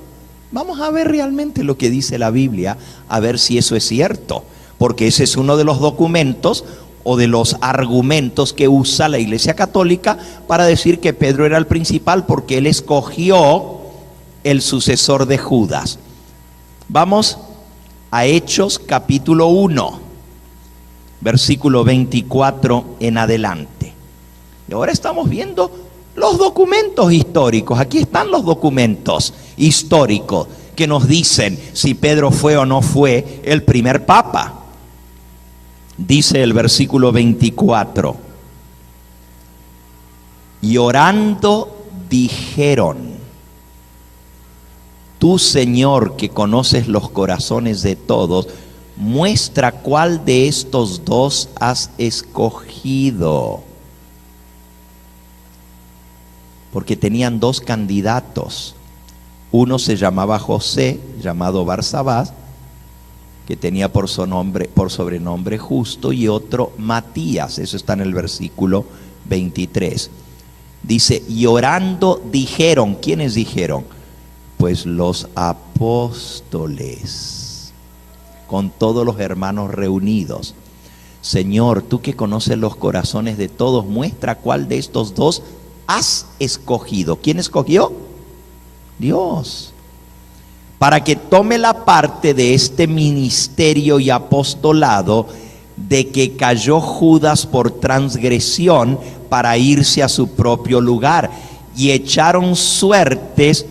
Vamos a ver realmente lo que dice la Biblia, a ver si eso es cierto, porque ese es uno de los documentos o de los argumentos que usa la Iglesia Católica para decir que Pedro era el principal, porque él escogió el sucesor de Judas. Vamos a Hechos capítulo 1, versículo 24 en adelante. Y ahora estamos viendo los documentos históricos. Aquí están los documentos históricos que nos dicen si Pedro fue o no fue el primer papa. Dice el versículo 24: y orando dijeron: tú, Señor, que conoces los corazones de todos, muestra cuál de estos 2 has escogido. Porque tenían 2 candidatos. Uno se llamaba José, llamado Barsabás, que tenía por sobrenombre Justo, y otro Matías. Eso está en el versículo 23. Dice, y orando dijeron. ¿Quiénes dijeron? Pues los apóstoles, con todos los hermanos reunidos: Señor, tú que conoces los corazones de todos, muestra cuál de estos 2 has escogido. ¿Quién escogió? Dios. Para que tome la parte de este ministerio y apostolado de que cayó Judas por transgresión para irse a su propio lugar. Y echaron suertes,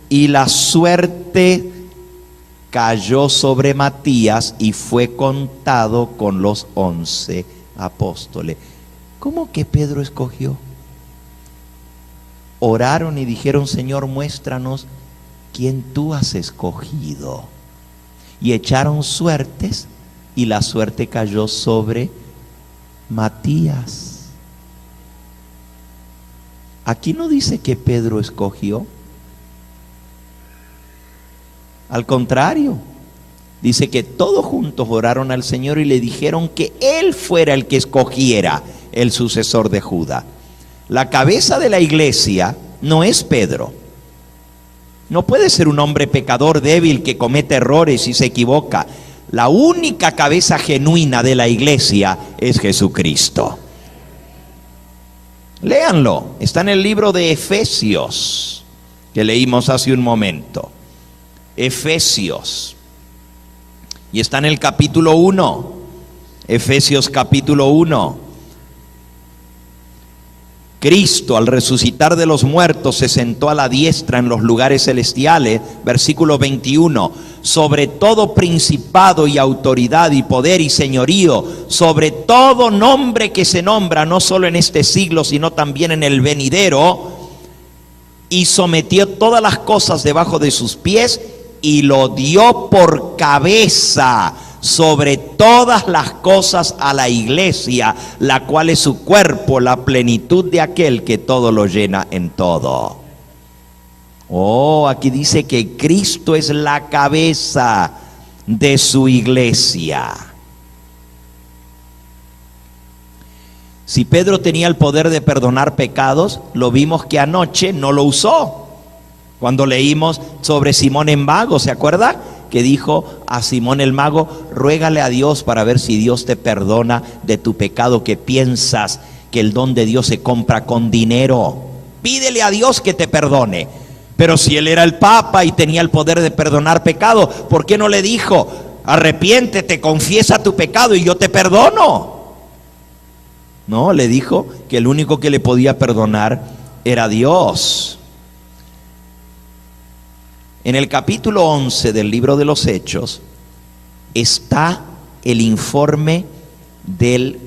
y la suerte cayó sobre Matías y fue contado con los 11 apóstoles. ¿Cómo que Pedro escogió? Oraron y dijeron: Señor, muéstranos quién tú has escogido. Y echaron suertes, y la suerte cayó sobre Matías. Aquí no dice que Pedro escogió. Al contrario, dice que todos juntos oraron al Señor y le dijeron que Él fuera el que escogiera el sucesor de Judas. La cabeza de la iglesia no es Pedro. No puede ser un hombre pecador, débil, que comete errores y se equivoca. La única cabeza genuina de la iglesia es Jesucristo. Léanlo, está en el libro de Efesios, que leímos hace un momento. Efesios, y está en el capítulo 1, Efesios capítulo 1. Cristo, al resucitar de los muertos, se sentó a la diestra en los lugares celestiales, versículo 21, sobre todo principado y autoridad y poder y señorío, sobre todo nombre que se nombra, no solo en este siglo, sino también en el venidero, y sometió todas las cosas debajo de sus pies, y lo dio por cabeza sobre todas las cosas a la iglesia, la cual es su cuerpo, la plenitud de aquel que todo lo llena en todo. Oh, aquí dice que Cristo es la cabeza de su iglesia. Si Pedro tenía el poder de perdonar pecados, lo vimos que anoche no lo usó. Cuando leímos sobre Simón el mago, ¿se acuerda? Que dijo a Simón el mago: ruégale a Dios para ver si Dios te perdona de tu pecado, que piensas que el don de Dios se compra con dinero. Pídele a Dios que te perdone. Pero si él era el Papa y tenía el poder de perdonar pecado, ¿por qué no le dijo: arrepiéntete, confiesa tu pecado y yo te perdono? No, le dijo que el único que le podía perdonar era Dios. En el capítulo 11 del libro de los Hechos está el informe de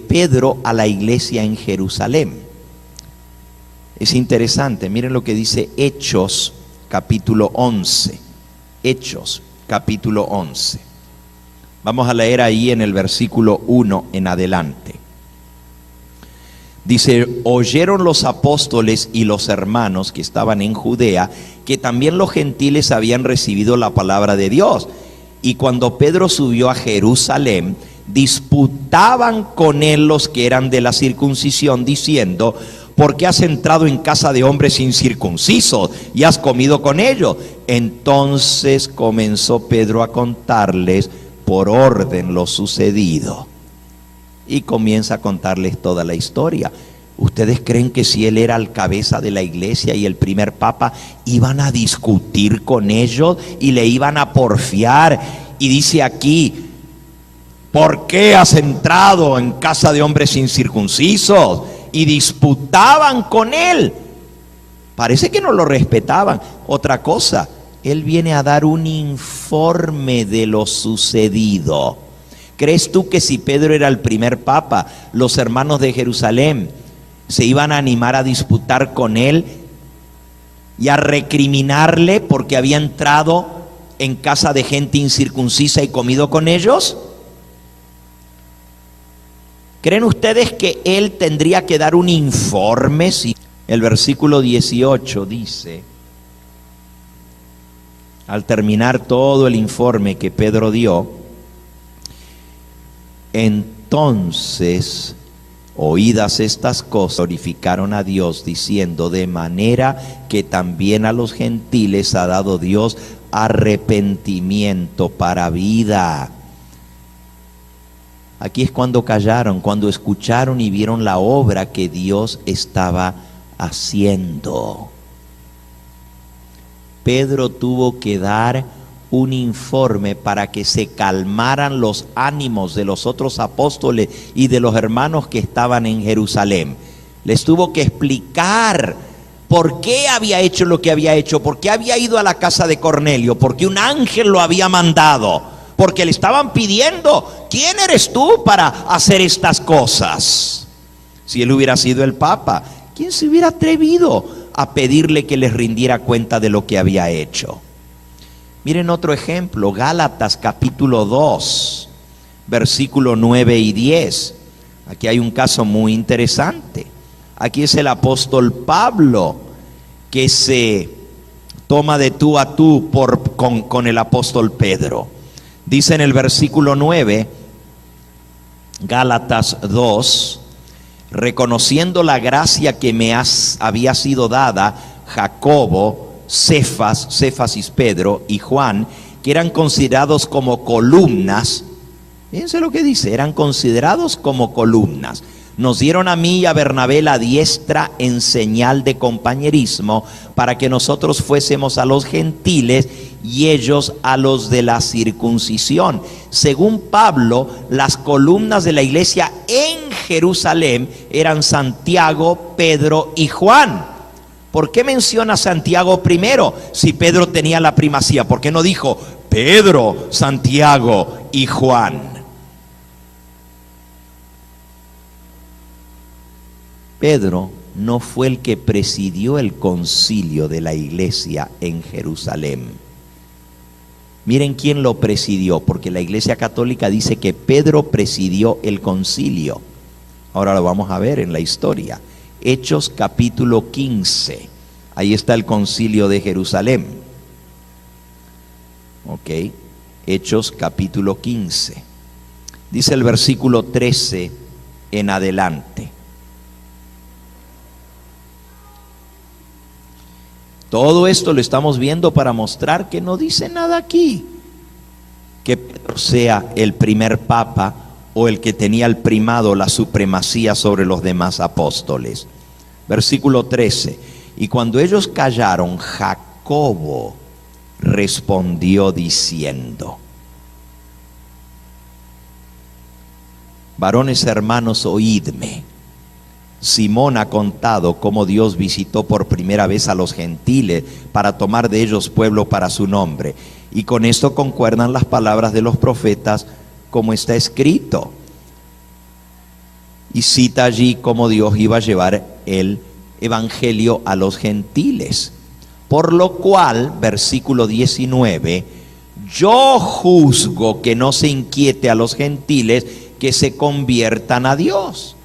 Pedro a la iglesia en Jerusalén. Es interesante, miren lo que dice Hechos capítulo 11. Hechos capítulo 11. Vamos a leer ahí en el versículo 1 en adelante. Dice: oyeron los apóstoles y los hermanos que estaban en Judea que también los gentiles habían recibido la palabra de Dios. Y cuando Pedro subió a Jerusalén, disputaban con él los que eran de la circuncisión, diciendo: ¿por qué has entrado en casa de hombres incircuncisos y has comido con ellos? Entonces comenzó Pedro a contarles por orden lo sucedido. Y comienza a contarles toda la historia. ¿Ustedes creen que si él era el cabeza de la iglesia y el primer papa, iban a discutir con ellos y le iban a porfiar? Y dice aquí: ¿por qué has entrado en casa de hombres incircuncisos? Y disputaban con él. Parece que no lo respetaban. Otra cosa, él viene a dar un informe de lo sucedido. ¿Crees tú que si Pedro era el primer papa, los hermanos de Jerusalén se iban a animar a disputar con él y a recriminarle porque había entrado en casa de gente incircuncisa y comido con ellos? ¿Creen ustedes que él tendría que dar un informe? Si el versículo 18 dice, al terminar todo el informe que Pedro dio: entonces, oídas estas cosas, glorificaron a Dios, diciendo: de manera que también a los gentiles ha dado Dios arrepentimiento para vida. Aquí es cuando callaron, cuando escucharon y vieron la obra que Dios estaba haciendo. Pedro tuvo que dar un informe para que se calmaran los ánimos de los otros apóstoles y de los hermanos que estaban en Jerusalén. Les tuvo que explicar por qué había hecho lo que había hecho, por qué había ido a la casa de Cornelio, porque un ángel lo había mandado, porque le estaban pidiendo: ¿quién eres tú para hacer estas cosas? Si él hubiera sido el Papa, ¿quién se hubiera atrevido a pedirle que les rindiera cuenta de lo que había hecho? Miren otro ejemplo, Gálatas capítulo 2, versículo 9 y 10. Aquí hay un caso muy interesante. Aquí es el apóstol Pablo que se toma de tú a tú con el apóstol Pedro. Dice en el versículo 9, Gálatas 2: reconociendo la gracia que me había sido dada, Jacobo, Cefas y Pedro y Juan, que eran considerados como columnas. Fíjense lo que dice: eran considerados como columnas. Nos dieron a mí y a Bernabé la diestra en señal de compañerismo, para que nosotros fuésemos a los gentiles y ellos a los de la circuncisión. Según Pablo, las columnas de la iglesia en Jerusalén eran Santiago, Pedro y Juan. ¿Por qué menciona Santiago primero si Pedro tenía la primacía? ¿Por qué no dijo Pedro, Santiago y Juan? Pedro no fue el que presidió el concilio de la iglesia en Jerusalén. Miren quién lo presidió, porque la iglesia católica dice que Pedro presidió el concilio. Ahora lo vamos a ver en la historia. Hechos capítulo 15. Ahí está el concilio de Jerusalén. Ok. Hechos capítulo 15. Dice el versículo 13 en adelante. Todo esto lo estamos viendo para mostrar que no dice nada aquí que Pedro sea el primer papa o el que tenía el primado, la supremacía sobre los demás apóstoles. Versículo 13. Y cuando ellos callaron, Jacobo respondió diciendo: varones hermanos, oídme. Simón ha contado cómo Dios visitó por primera vez a los gentiles para tomar de ellos pueblo para su nombre. Y con esto concuerdan las palabras de los profetas, como está escrito. Y cita allí cómo Dios iba a llevar el evangelio a los gentiles. Por lo cual, versículo 19, yo juzgo que no se inquiete a los gentiles que se conviertan a Dios.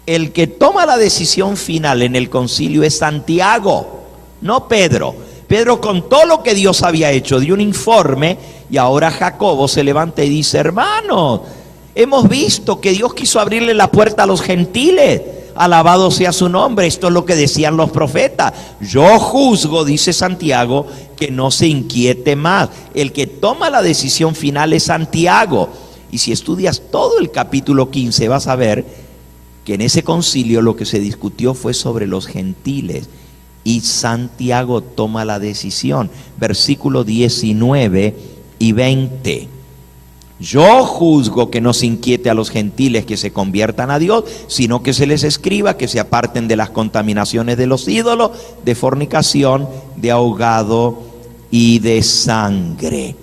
El que toma la decisión final en el concilio es Santiago, no Pedro. Pedro contó lo que Dios había hecho, dio un informe, y ahora Jacobo se levanta y dice: hermanos, hemos visto que Dios quiso abrirle la puerta a los gentiles. Alabado sea su nombre. Esto es lo que decían los profetas. Yo juzgo, dice Santiago, que no se inquiete más. El que toma la decisión final es Santiago. Y si estudias todo el capítulo 15 vas a ver que en ese concilio lo que se discutió fue sobre los gentiles, y Santiago toma la decisión. Versículos 19 y 20. Yo juzgo que no se inquiete a los gentiles que se conviertan a Dios, sino que se les escriba que se aparten de las contaminaciones de los ídolos, de fornicación, de ahogado y de sangre.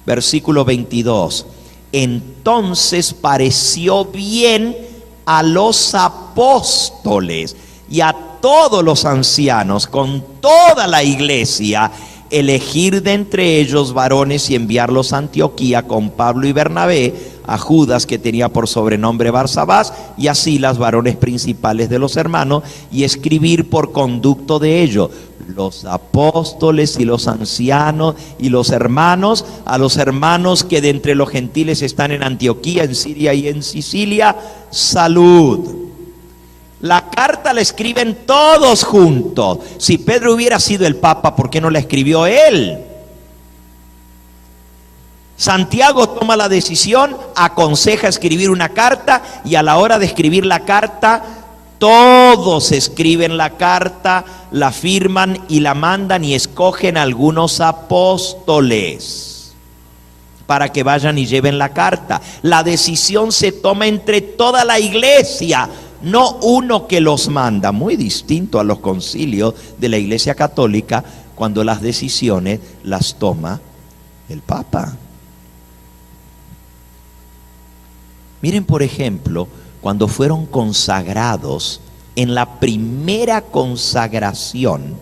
Versículo 22. Entonces pareció bien a los apóstoles y a todos los ancianos con toda la iglesia elegir de entre ellos varones y enviarlos a Antioquía con Pablo y Bernabé, a Judas, que tenía por sobrenombre Barsabás, y a Silas, varones principales de los hermanos, y escribir por conducto de ellos los apóstoles y los ancianos y los hermanos, a los hermanos que de entre los gentiles están en Antioquía, en Siria y en Sicilia, salud. La carta la escriben todos juntos. Si Pedro hubiera sido el papa, ¿por qué no la escribió él? Santiago toma la decisión, aconseja escribir una carta, y a la hora de escribir la carta, todos escriben la carta, la firman y la mandan, y escogen algunos apóstoles para que vayan y lleven la carta. La decisión se toma entre toda la iglesia, no uno que los manda, muy distinto a los concilios de la Iglesia Católica, cuando las decisiones las toma el Papa. Miren, por ejemplo, cuando fueron consagrados en la primera consagración,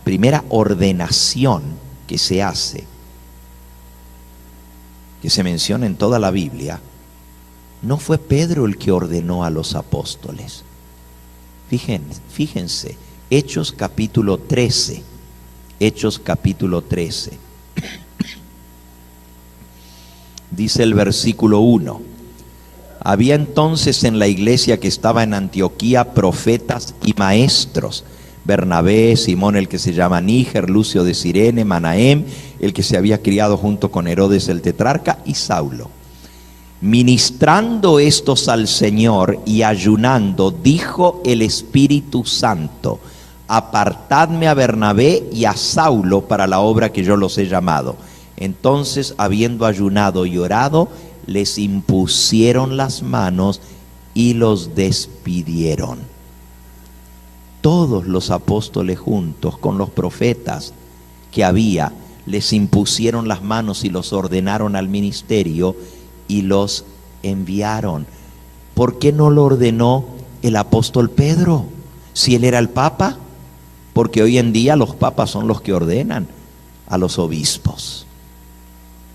primera ordenación que se hace, que se menciona en toda la Biblia, no fue Pedro el que ordenó a los apóstoles. Fíjense, Hechos capítulo 13, Hechos capítulo 13. Dice el versículo 1: había entonces en la iglesia que estaba en Antioquía profetas y maestros: Bernabé, Simón el que se llama Níger, Lucio de Cirene, Manahem, el que se había criado junto con Herodes el tetrarca, y Saulo. Ministrando estos al Señor y ayunando, dijo el Espíritu Santo: apartadme a Bernabé y a Saulo para la obra que yo los he llamado. Entonces, habiendo ayunado y orado, les impusieron las manos y los despidieron. Todos los apóstoles juntos con los profetas que había, les impusieron las manos y los ordenaron al ministerio y los enviaron. ¿Por qué no lo ordenó el apóstol Pedro, si él era el papa? Porque hoy en día los papas son los que ordenan a los obispos.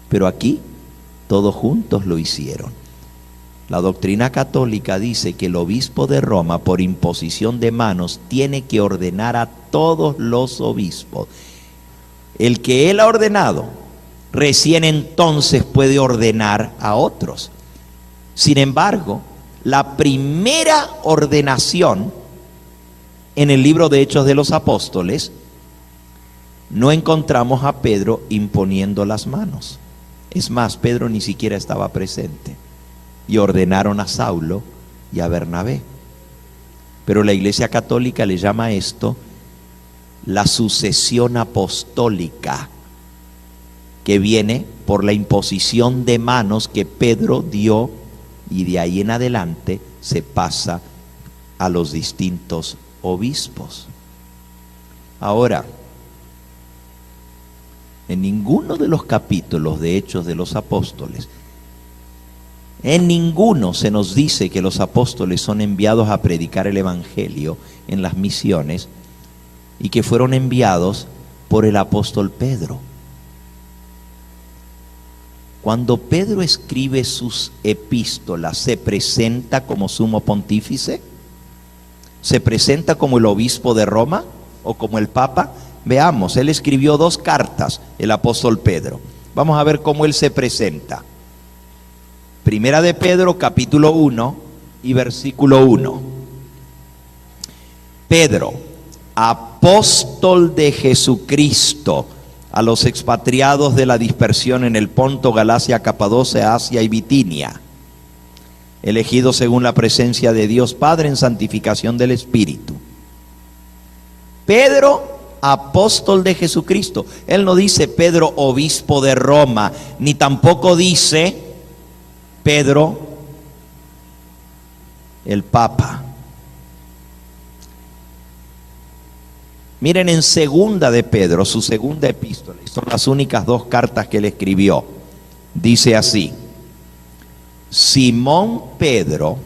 Pero aquí todos juntos lo hicieron. La doctrina católica dice que el obispo de Roma, por imposición de manos, tiene que ordenar a todos los obispos. El que él ha ordenado Recién entonces puede ordenar a otros. Sin embargo, la primera ordenación en el libro de Hechos de los Apóstoles, no encontramos a Pedro imponiendo las manos. Es más, Pedro ni siquiera estaba presente. Y ordenaron a Saulo y a Bernabé. Pero la Iglesia Católica le llama a esto la sucesión apostólica, que viene por la imposición de manos que Pedro dio, y de ahí en adelante se pasa a los distintos obispos. Ahora, en ninguno de los capítulos de Hechos de los Apóstoles, en ninguno se nos dice que los apóstoles son enviados a predicar el Evangelio en las misiones y que fueron enviados por el apóstol Pedro. Cuando Pedro escribe sus epístolas, ¿se presenta como sumo pontífice? ¿Se presenta como el obispo de Roma o como el papa? Veamos, él escribió 2 cartas, el apóstol Pedro. Vamos a ver cómo él se presenta. Primera de Pedro, capítulo 1 y versículo 1. Pedro, apóstol de Jesucristo, a los expatriados de la dispersión en el Ponto, Galacia, Capadocia, Asia y Bitinia, elegidos según la presencia de Dios Padre en santificación del Espíritu. Pedro, apóstol de Jesucristo. Él no dice Pedro, obispo de Roma, ni tampoco dice Pedro, el Papa. Miren en segunda de Pedro, su segunda epístola, son las únicas 2 cartas que él escribió. Dice así: Simón Pedro,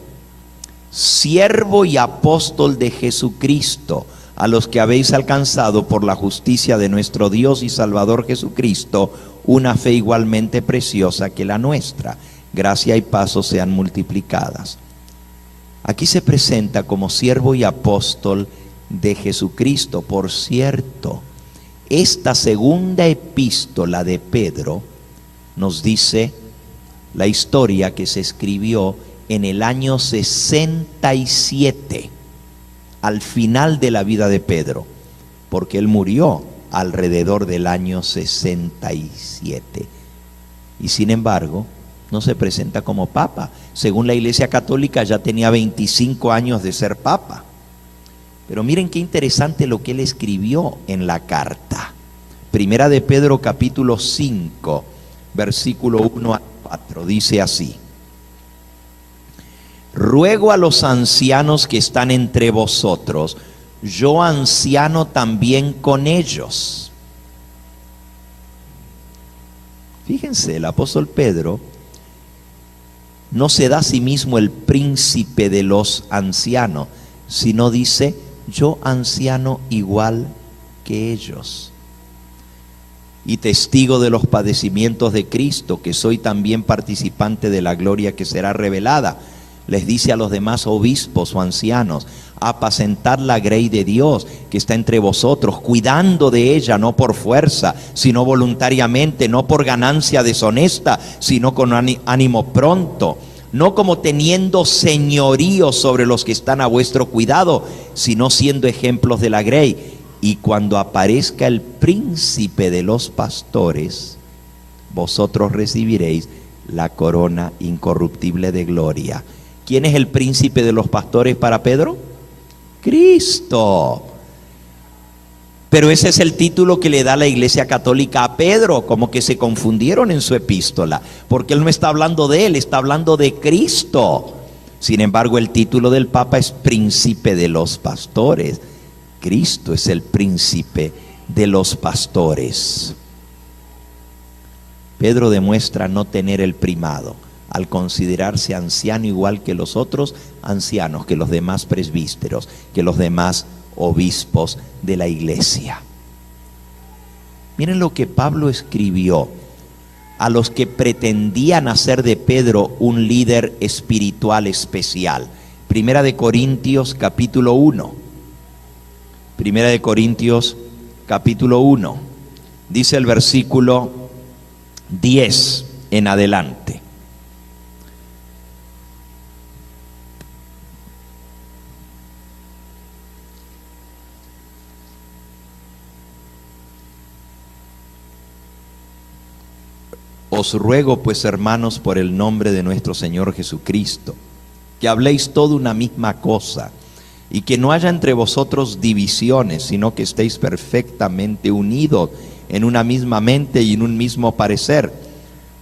siervo y apóstol de Jesucristo, a los que habéis alcanzado por la justicia de nuestro Dios y Salvador Jesucristo una fe igualmente preciosa que la nuestra. Gracia y paz os sean multiplicadas. Aquí se presenta como siervo y apóstol de Jesucristo. Por cierto, esta segunda epístola de Pedro nos dice la historia que se escribió en el año 67, al final de la vida de Pedro, porque él murió alrededor del año 67. Y sin embargo, no se presenta como papa. Según la Iglesia Católica ya tenía 25 años de ser papa. Pero miren qué interesante lo que él escribió en la carta. Primera de Pedro capítulo 5, versículo 1 a 4, dice así: Ruego a los ancianos que están entre vosotros, yo anciano también con ellos. Fíjense, el apóstol Pedro no se da a sí mismo el príncipe de los ancianos, sino dice, yo anciano igual que ellos, y testigo de los padecimientos de Cristo, que soy también participante de la gloria que será revelada. Les dice a los demás obispos o ancianos: apacentad la grey de Dios que está entre vosotros, cuidando de ella, no por fuerza, sino voluntariamente, no por ganancia deshonesta, sino con ánimo pronto, no como teniendo señorío sobre los que están a vuestro cuidado, sino siendo ejemplos de la grey. Y cuando aparezca el príncipe de los pastores, vosotros recibiréis la corona incorruptible de gloria. ¿Quién es el príncipe de los pastores para Pedro? Cristo. Pero ese es el título que le da la Iglesia Católica a Pedro, como que se confundieron en su epístola, porque él no está hablando de él, está hablando de Cristo. Sin embargo, el título del Papa es príncipe de los pastores. Cristo es el príncipe de los pastores. Pedro demuestra no tener el primado al considerarse anciano igual que los otros ancianos, que los demás presbíteros, que los demás obispos de la iglesia. Miren lo que Pablo escribió a los que pretendían hacer de Pedro un líder espiritual especial. Primera de Corintios capítulo 1. Primera de Corintios capítulo 1. Dice el versículo 10 en adelante. Os ruego pues, hermanos, por el nombre de nuestro Señor Jesucristo, que habléis toda una misma cosa, y que no haya entre vosotros divisiones, sino que estéis perfectamente unidos en una misma mente y en un mismo parecer.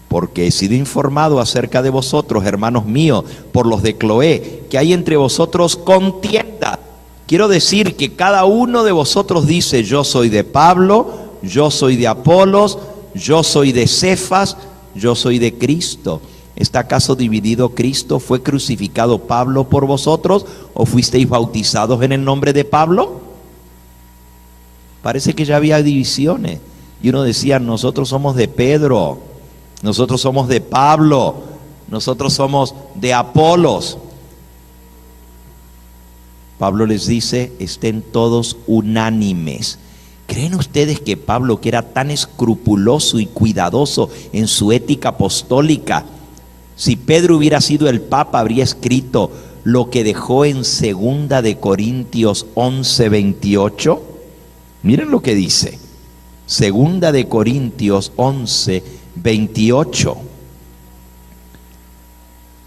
Porque he sido informado acerca de vosotros, hermanos míos, por los de Cloé, que hay entre vosotros contienda. Quiero decir que cada uno de vosotros dice: yo soy de Pablo, yo soy de Apolos, yo soy de Cefas, yo soy de Cristo. ¿Está acaso dividido Cristo? ¿Fue crucificado Pablo por vosotros? ¿O fuisteis bautizados en el nombre de Pablo? Parece que ya había divisiones. Y uno decía: nosotros somos de Pedro, nosotros somos de Pablo, nosotros somos de Apolos. Pablo les dice: estén todos unánimes. ¿Creen ustedes que Pablo, que era tan escrupuloso y cuidadoso en su ética apostólica, si Pedro hubiera sido el Papa, habría escrito lo que dejó en 2 de Corintios 11:28? Miren lo que dice 2 de Corintios 11:28.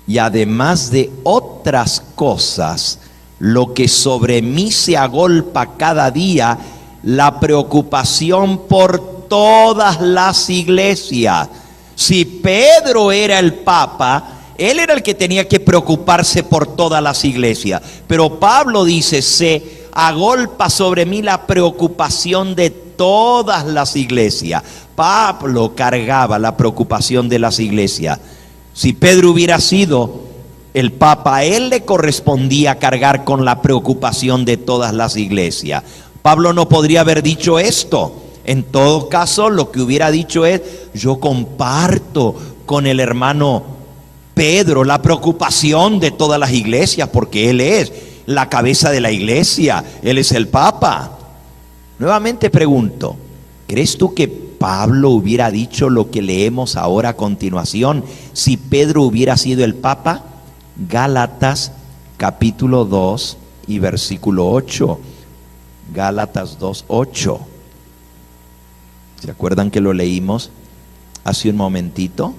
Y además de otras cosas, lo que sobre mí se agolpa cada día, la preocupación por todas las iglesias. Si Pedro era el Papa, él era el que tenía que preocuparse por todas las iglesias. Pero Pablo dice: se agolpa sobre mí la preocupación de todas las iglesias. Pablo cargaba la preocupación de las iglesias. Si Pedro hubiera sido el Papa, a él le correspondía cargar con la preocupación de todas las iglesias. Pablo no podría haber dicho esto. En todo caso, lo que hubiera dicho es: yo comparto con el hermano Pedro la preocupación de todas las iglesias, porque él es la cabeza de la iglesia, él es el Papa. Nuevamente pregunto: ¿crees tú que Pablo hubiera dicho lo que leemos ahora a continuación si Pedro hubiera sido el Papa? Gálatas capítulo 2 y versículo 8. Gálatas 2:8. ¿Se acuerdan que lo leímos hace un momentito?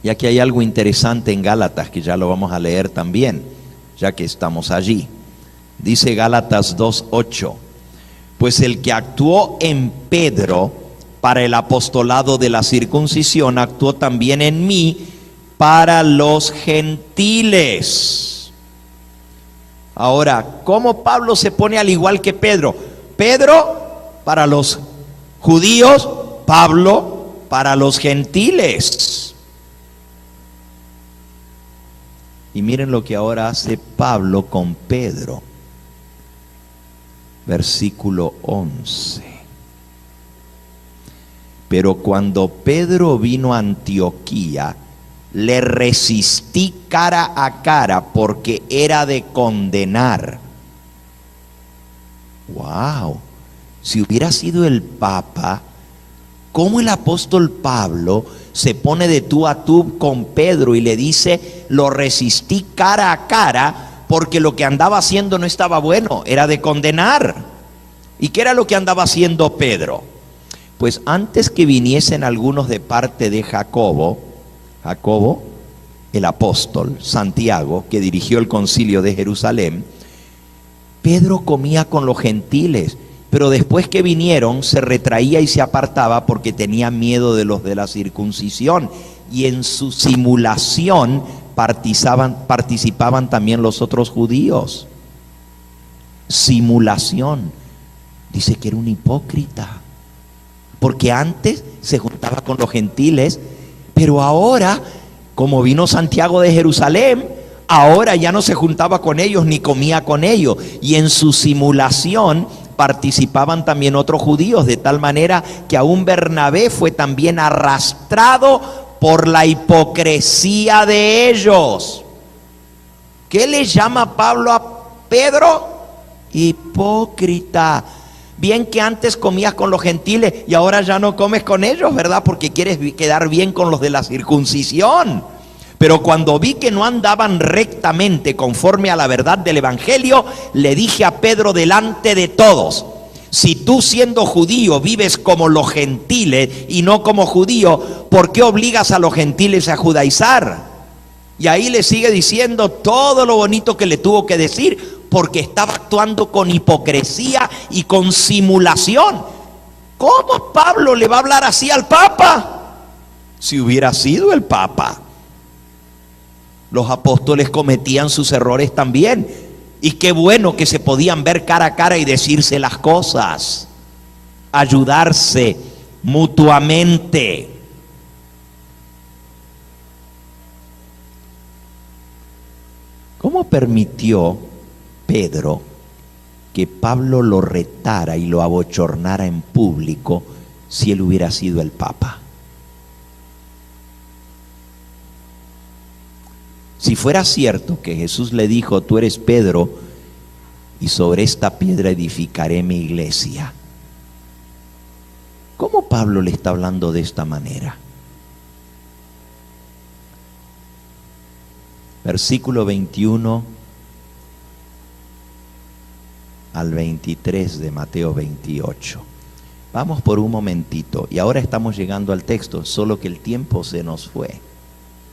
Y aquí hay algo interesante en Gálatas que ya lo vamos a leer también, ya que estamos allí. Dice Gálatas 2:8: pues el que actuó en Pedro para el apostolado de la circuncisión, actuó también en mí para los gentiles. Ahora, ¿cómo Pablo se pone al igual que Pedro? Pedro para los judíos, Pablo para los gentiles. Y miren lo que ahora hace Pablo con Pedro. Versículo 11. Pero cuando Pedro vino a Antioquía, le resistí cara a cara, porque era de condenar. Wow. Si hubiera sido el Papa, ¿cómo el apóstol Pablo se pone de tú a tú con Pedro y le dice: lo resistí cara a cara, porque lo que andaba haciendo no estaba bueno, era de condenar? ¿Y qué era lo que andaba haciendo Pedro? Pues antes que viniesen algunos de parte de Jacobo, el apóstol, Santiago, que dirigió el concilio de Jerusalén, Pedro comía con los gentiles, pero después que vinieron se retraía y se apartaba porque tenía miedo de los de la circuncisión, y en su simulación participaban también los otros judíos. Simulación. Dice que era un hipócrita, porque antes se juntaba con los gentiles, pero ahora, como vino Santiago de Jerusalén, ahora ya no se juntaba con ellos ni comía con ellos, y en su simulación participaban también otros judíos, de tal manera que aún Bernabé fue también arrastrado por la hipocresía de ellos. ¿Qué le llama Pablo a Pedro? Hipócrita. Bien que antes comías con los gentiles y ahora ya no comes con ellos, ¿verdad? Porque quieres quedar bien con los de la circuncisión. Pero cuando vi que no andaban rectamente conforme a la verdad del evangelio, le dije a Pedro delante de todos: si tú, siendo judío, vives como los gentiles y no como judío, ¿por qué obligas a los gentiles a judaizar? Y ahí le sigue diciendo todo lo bonito que le tuvo que decir, porque estaba actuando con hipocresía y con simulación. ¿Cómo Pablo le va a hablar así al Papa? Si hubiera sido el Papa. Los apóstoles cometían sus errores también. Y qué bueno que se podían ver cara a cara y decirse las cosas, ayudarse mutuamente. ¿Cómo permitió Pedro que Pablo lo retara y lo abochornara en público si él hubiera sido el Papa? Si fuera cierto que Jesús le dijo: tú eres Pedro, y sobre esta piedra edificaré mi iglesia, ¿cómo Pablo le está hablando de esta manera? Versículo 21 al 23 de Mateo 28. Vamos por un momentito, y ahora estamos llegando al texto, solo que el tiempo se nos fue.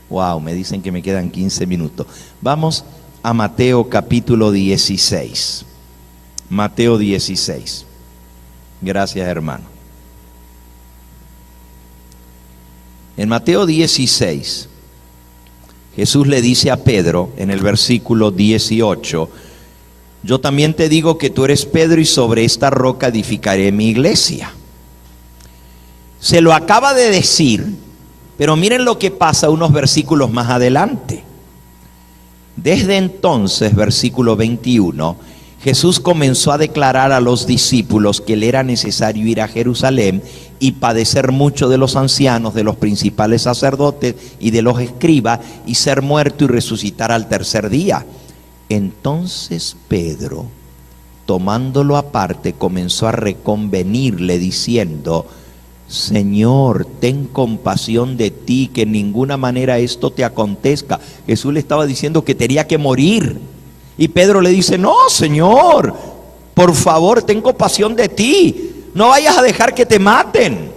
Wow, me dicen que me quedan 15 minutos. Vamos a Mateo capítulo 16. Mateo 16. Gracias, hermano. En Mateo 16, Jesús le dice a Pedro en el versículo 18: yo también te digo que tú eres Pedro, y sobre esta roca edificaré mi iglesia. Se lo acaba de decir, pero miren lo que pasa unos versículos más adelante. Desde entonces, versículo 21, Jesús comenzó a declarar a los discípulos que le era necesario ir a Jerusalén y padecer mucho de los ancianos, de los principales sacerdotes y de los escribas, y ser muerto y resucitar al tercer día. Entonces Pedro, tomándolo aparte, comenzó a reconvenirle diciendo: Señor, ten compasión de ti, que en ninguna manera esto te acontezca. Jesús le estaba diciendo que tenía que morir, y Pedro le dice: no, Señor, por favor, ten compasión de ti, no vayas a dejar que te maten.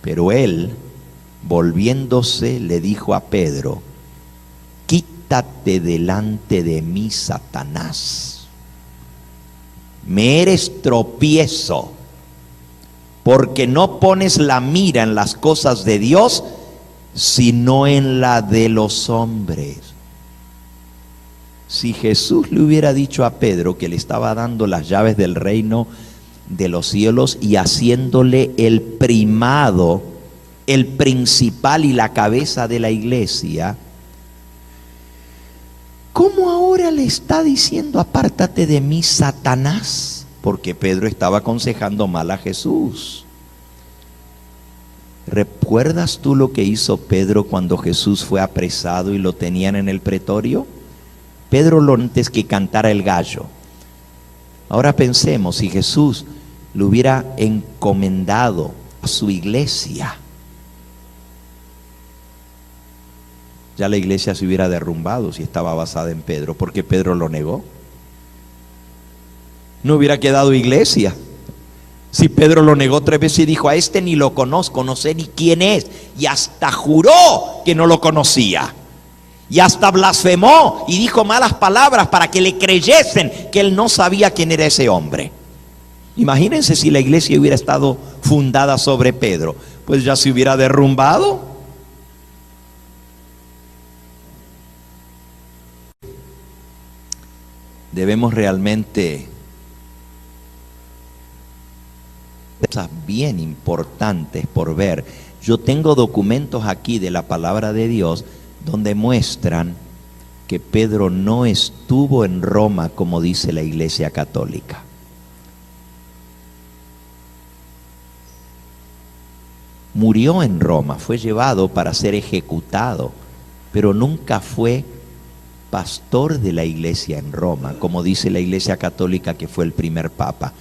Pero él, volviéndose, le dijo a Pedro: quítate delante de mí, Satanás. Me eres tropiezo, porque no pones la mira en las cosas de Dios, sino en la de los hombres. Si Jesús le hubiera dicho a Pedro que le estaba dando las llaves del reino de los cielos y haciéndole el primado, el principal y la cabeza de la iglesia, ¿cómo ahora le está diciendo: apártate de mí, Satanás? Porque Pedro estaba aconsejando mal a Jesús. ¿Recuerdas tú lo que hizo Pedro cuando Jesús fue apresado y lo tenían en el pretorio? Pedro lo antes que cantara el gallo. Ahora pensemos, si Jesús lo hubiera encomendado a su iglesia, ya la iglesia se hubiera derrumbado si estaba basada en Pedro, porque Pedro lo negó. No hubiera quedado iglesia si Pedro lo negó 3 veces y dijo: a este ni lo conozco, no sé ni quién es, y hasta juró que no lo conocía, y hasta blasfemó y dijo malas palabras para que le creyesen que él no sabía quién era ese hombre. Imagínense si la iglesia hubiera estado fundada sobre Pedro, pues ya se hubiera derrumbado. Debemos realmente cosas bien importantes por ver. Yo tengo documentos aquí de la palabra de Dios donde muestran que Pedro no estuvo en Roma como dice la Iglesia Católica. Murió en Roma, fue llevado para ser ejecutado, pero nunca fue pastor de la iglesia en Roma, como dice la Iglesia Católica que fue el primer papa.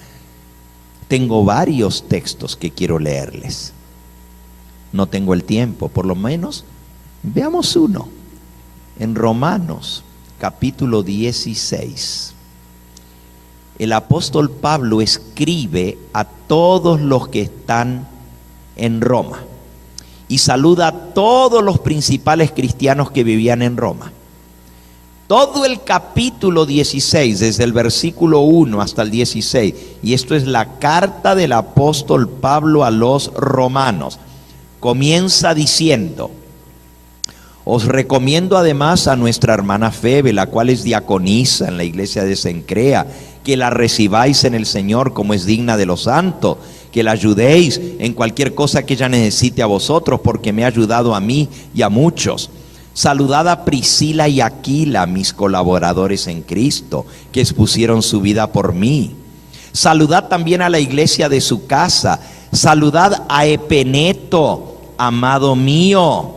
Tengo varios textos que quiero leerles. No tengo el tiempo, por lo menos veamos uno. En Romanos, capítulo 16. El apóstol Pablo escribe a todos los que están en Roma y saluda a todos los principales cristianos que vivían en Roma. Todo el capítulo 16, desde el versículo 1 hasta el 16, y esto es la carta del apóstol Pablo a los romanos, comienza diciendo: os recomiendo además a nuestra hermana Febe, la cual es diaconisa en la iglesia de Cencrea, que la recibáis en el Señor como es digna de los santos, que la ayudéis en cualquier cosa que ella necesite a vosotros, porque me ha ayudado a mí y a muchos. Saludad a Priscila y Aquila, mis colaboradores en Cristo, que expusieron su vida por mí. Saludad también a la iglesia de su casa. Saludad a Epeneto, amado mío,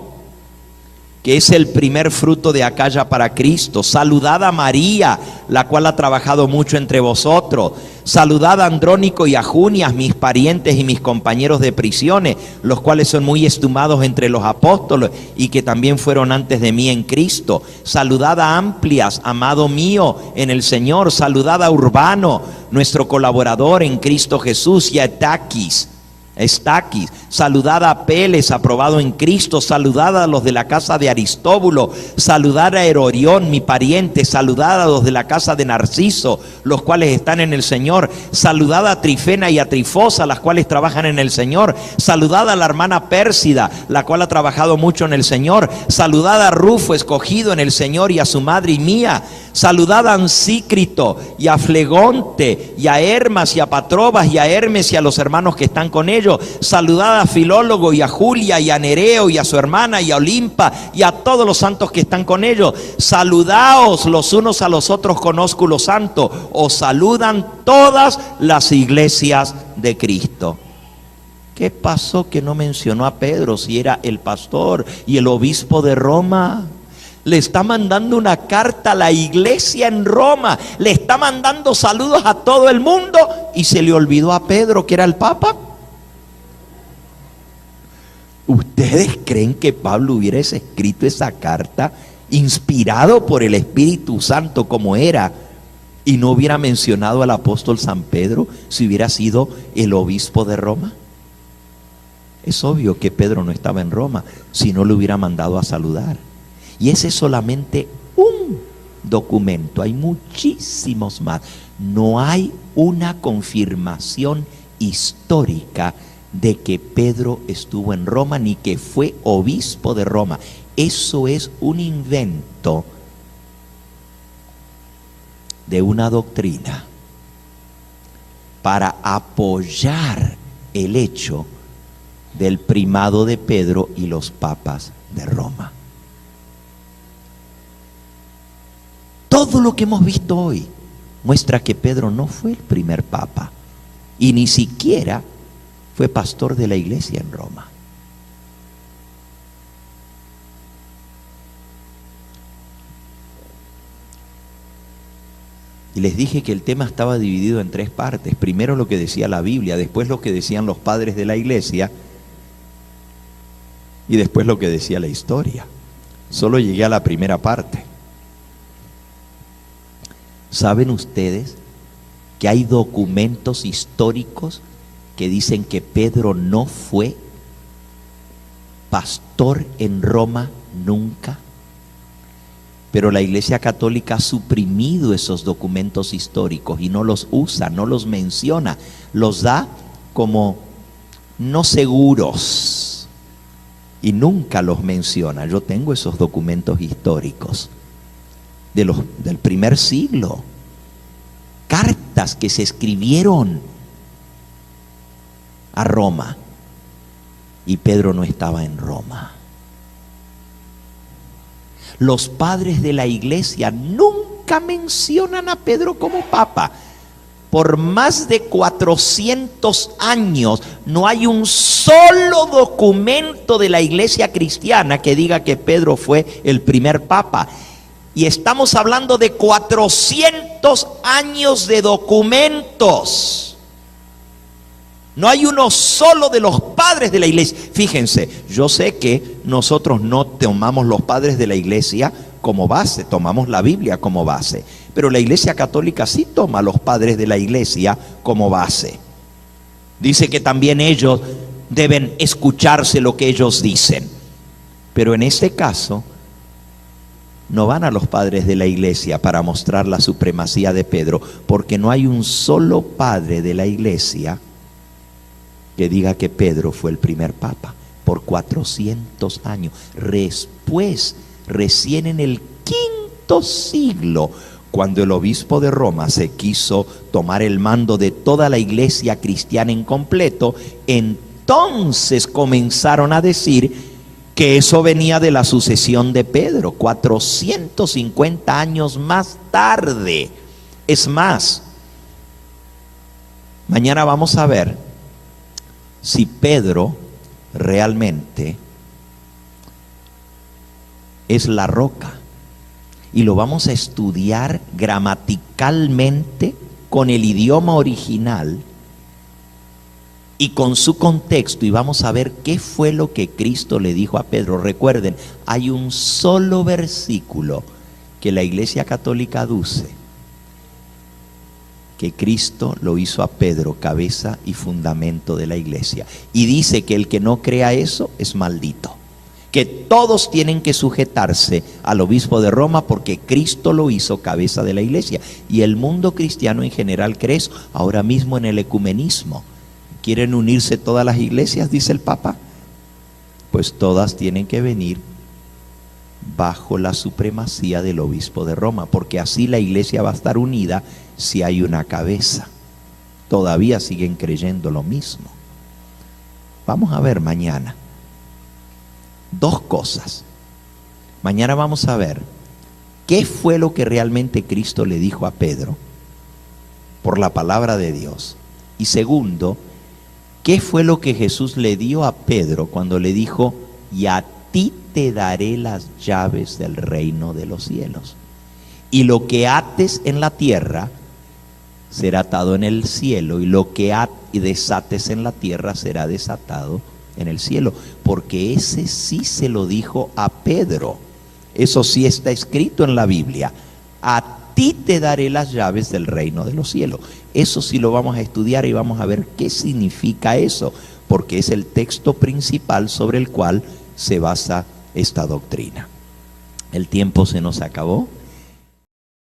que es el primer fruto de Acaya para Cristo. Saludad a María, la cual ha trabajado mucho entre vosotros. Saludad a Andrónico y a Junias, mis parientes y mis compañeros de prisiones, los cuales son muy estimados entre los apóstoles y que también fueron antes de mí en Cristo. Saludad a Amplias, amado mío en el Señor. Saludad a Urbano, nuestro colaborador en Cristo Jesús, y a Estaquis. Saludad a Apeles, aprobado en Cristo. Saludad a los de la casa de Aristóbulo. Saludad a Herodión, mi pariente. Saludad a los de la casa de Narciso, los cuales están en el Señor. Saludad a Trifena y a Trifosa, las cuales trabajan en el Señor. Saludad a la hermana Pérsida, la cual ha trabajado mucho en el Señor. Saludad a Rufo, escogido en el Señor, y a su madre y mía. Saludad a Ansícrito y a Flegonte y a Hermas y a Patrobas y a Hermes y a los hermanos que están con ellos. Saludad a Filólogo y a Julia y a Nereo y a su hermana y a Olimpa y a todos los santos que están con ellos. Saludaos los unos a los otros con ósculo santo. Os saludan todas las iglesias de Cristo. ¿Qué pasó que no mencionó a Pedro si era el pastor y el obispo de Roma? Le está mandando una carta a la iglesia en Roma, le está mandando saludos a todo el mundo, y se le olvidó a Pedro, que era el papa. ¿Ustedes creen que Pablo hubiera escrito esa carta inspirado por el Espíritu Santo como era, y no hubiera mencionado al apóstol San Pedro si hubiera sido el obispo de Roma? Es obvio que Pedro no estaba en Roma, si no lo hubiera mandado a saludar. Y ese es solamente un documento, hay muchísimos más. No hay una confirmación histórica de que Pedro estuvo en Roma ni que fue obispo de Roma. Eso es un invento de una doctrina para apoyar el hecho del primado de Pedro y los papas de Roma. Todo lo que hemos visto hoy muestra que Pedro no fue el primer papa y ni siquiera fue pastor de la iglesia en Roma. Y les dije que el tema estaba dividido en tres partes. Primero lo que decía la Biblia, después lo que decían los padres de la iglesia y después lo que decía la historia. Solo llegué a la primera parte. ¿Saben ustedes que hay documentos históricos que dicen que Pedro no fue pastor en Roma nunca? Pero la Iglesia Católica ha suprimido esos documentos históricos y no los usa, no los menciona, los da como no seguros y nunca los menciona. Yo tengo esos documentos históricos del primer siglo, cartas que se escribieron a Roma, y Pedro no estaba en Roma. Los padres de la iglesia nunca mencionan a Pedro como papa. Por más de 400 años no hay un solo documento de la iglesia cristiana que diga que Pedro fue el primer papa. Y estamos hablando de 400 años de documentos. No hay uno solo de los padres de la iglesia. Fíjense, yo sé que nosotros no tomamos los padres de la iglesia como base, tomamos la Biblia como base. Pero la Iglesia Católica sí toma a los padres de la iglesia como base. Dice que también ellos deben escucharse lo que ellos dicen. Pero en este caso, no van a los padres de la iglesia para mostrar la supremacía de Pedro, porque no hay un solo padre de la iglesia que diga que Pedro fue el primer papa por 400 años. Después, recién en el quinto siglo, cuando el obispo de Roma se quiso tomar el mando de toda la iglesia cristiana en completo, entonces comenzaron a decir que eso venía de la sucesión de Pedro, 450 años más tarde. Es más, mañana vamos a ver si Pedro realmente es la roca. Y lo vamos a estudiar gramaticalmente con el idioma original y con su contexto, y vamos a ver qué fue lo que Cristo le dijo a Pedro. Recuerden, hay un solo versículo que la Iglesia Católica aduce, que Cristo lo hizo a Pedro cabeza y fundamento de la iglesia, y dice que el que no crea eso es maldito, que todos tienen que sujetarse al obispo de Roma porque Cristo lo hizo cabeza de la iglesia. Y el mundo cristiano en general cree eso. Ahora mismo en el ecumenismo, ¿quieren unirse todas las iglesias?, dice el Papa. Pues todas tienen que venir bajo la supremacía del obispo de Roma, porque así la iglesia va a estar unida si hay una cabeza. Todavía siguen creyendo lo mismo. Vamos a ver mañana dos cosas. Mañana vamos a ver qué fue lo que realmente Cristo le dijo a Pedro por la palabra de Dios. Y segundo, qué fue lo que Jesús le dio a Pedro cuando le dijo: y a ti te daré las llaves del reino de los cielos. Y lo que ates en la tierra será atado en el cielo, y lo que desates en la tierra será desatado en el cielo. Porque ese sí se lo dijo a Pedro. Eso sí está escrito en la Biblia: a ti te daré las llaves del reino de los cielos. Eso sí lo vamos a estudiar y vamos a ver qué significa eso, porque es el texto principal sobre el cual se basa esta doctrina. El tiempo se nos acabó.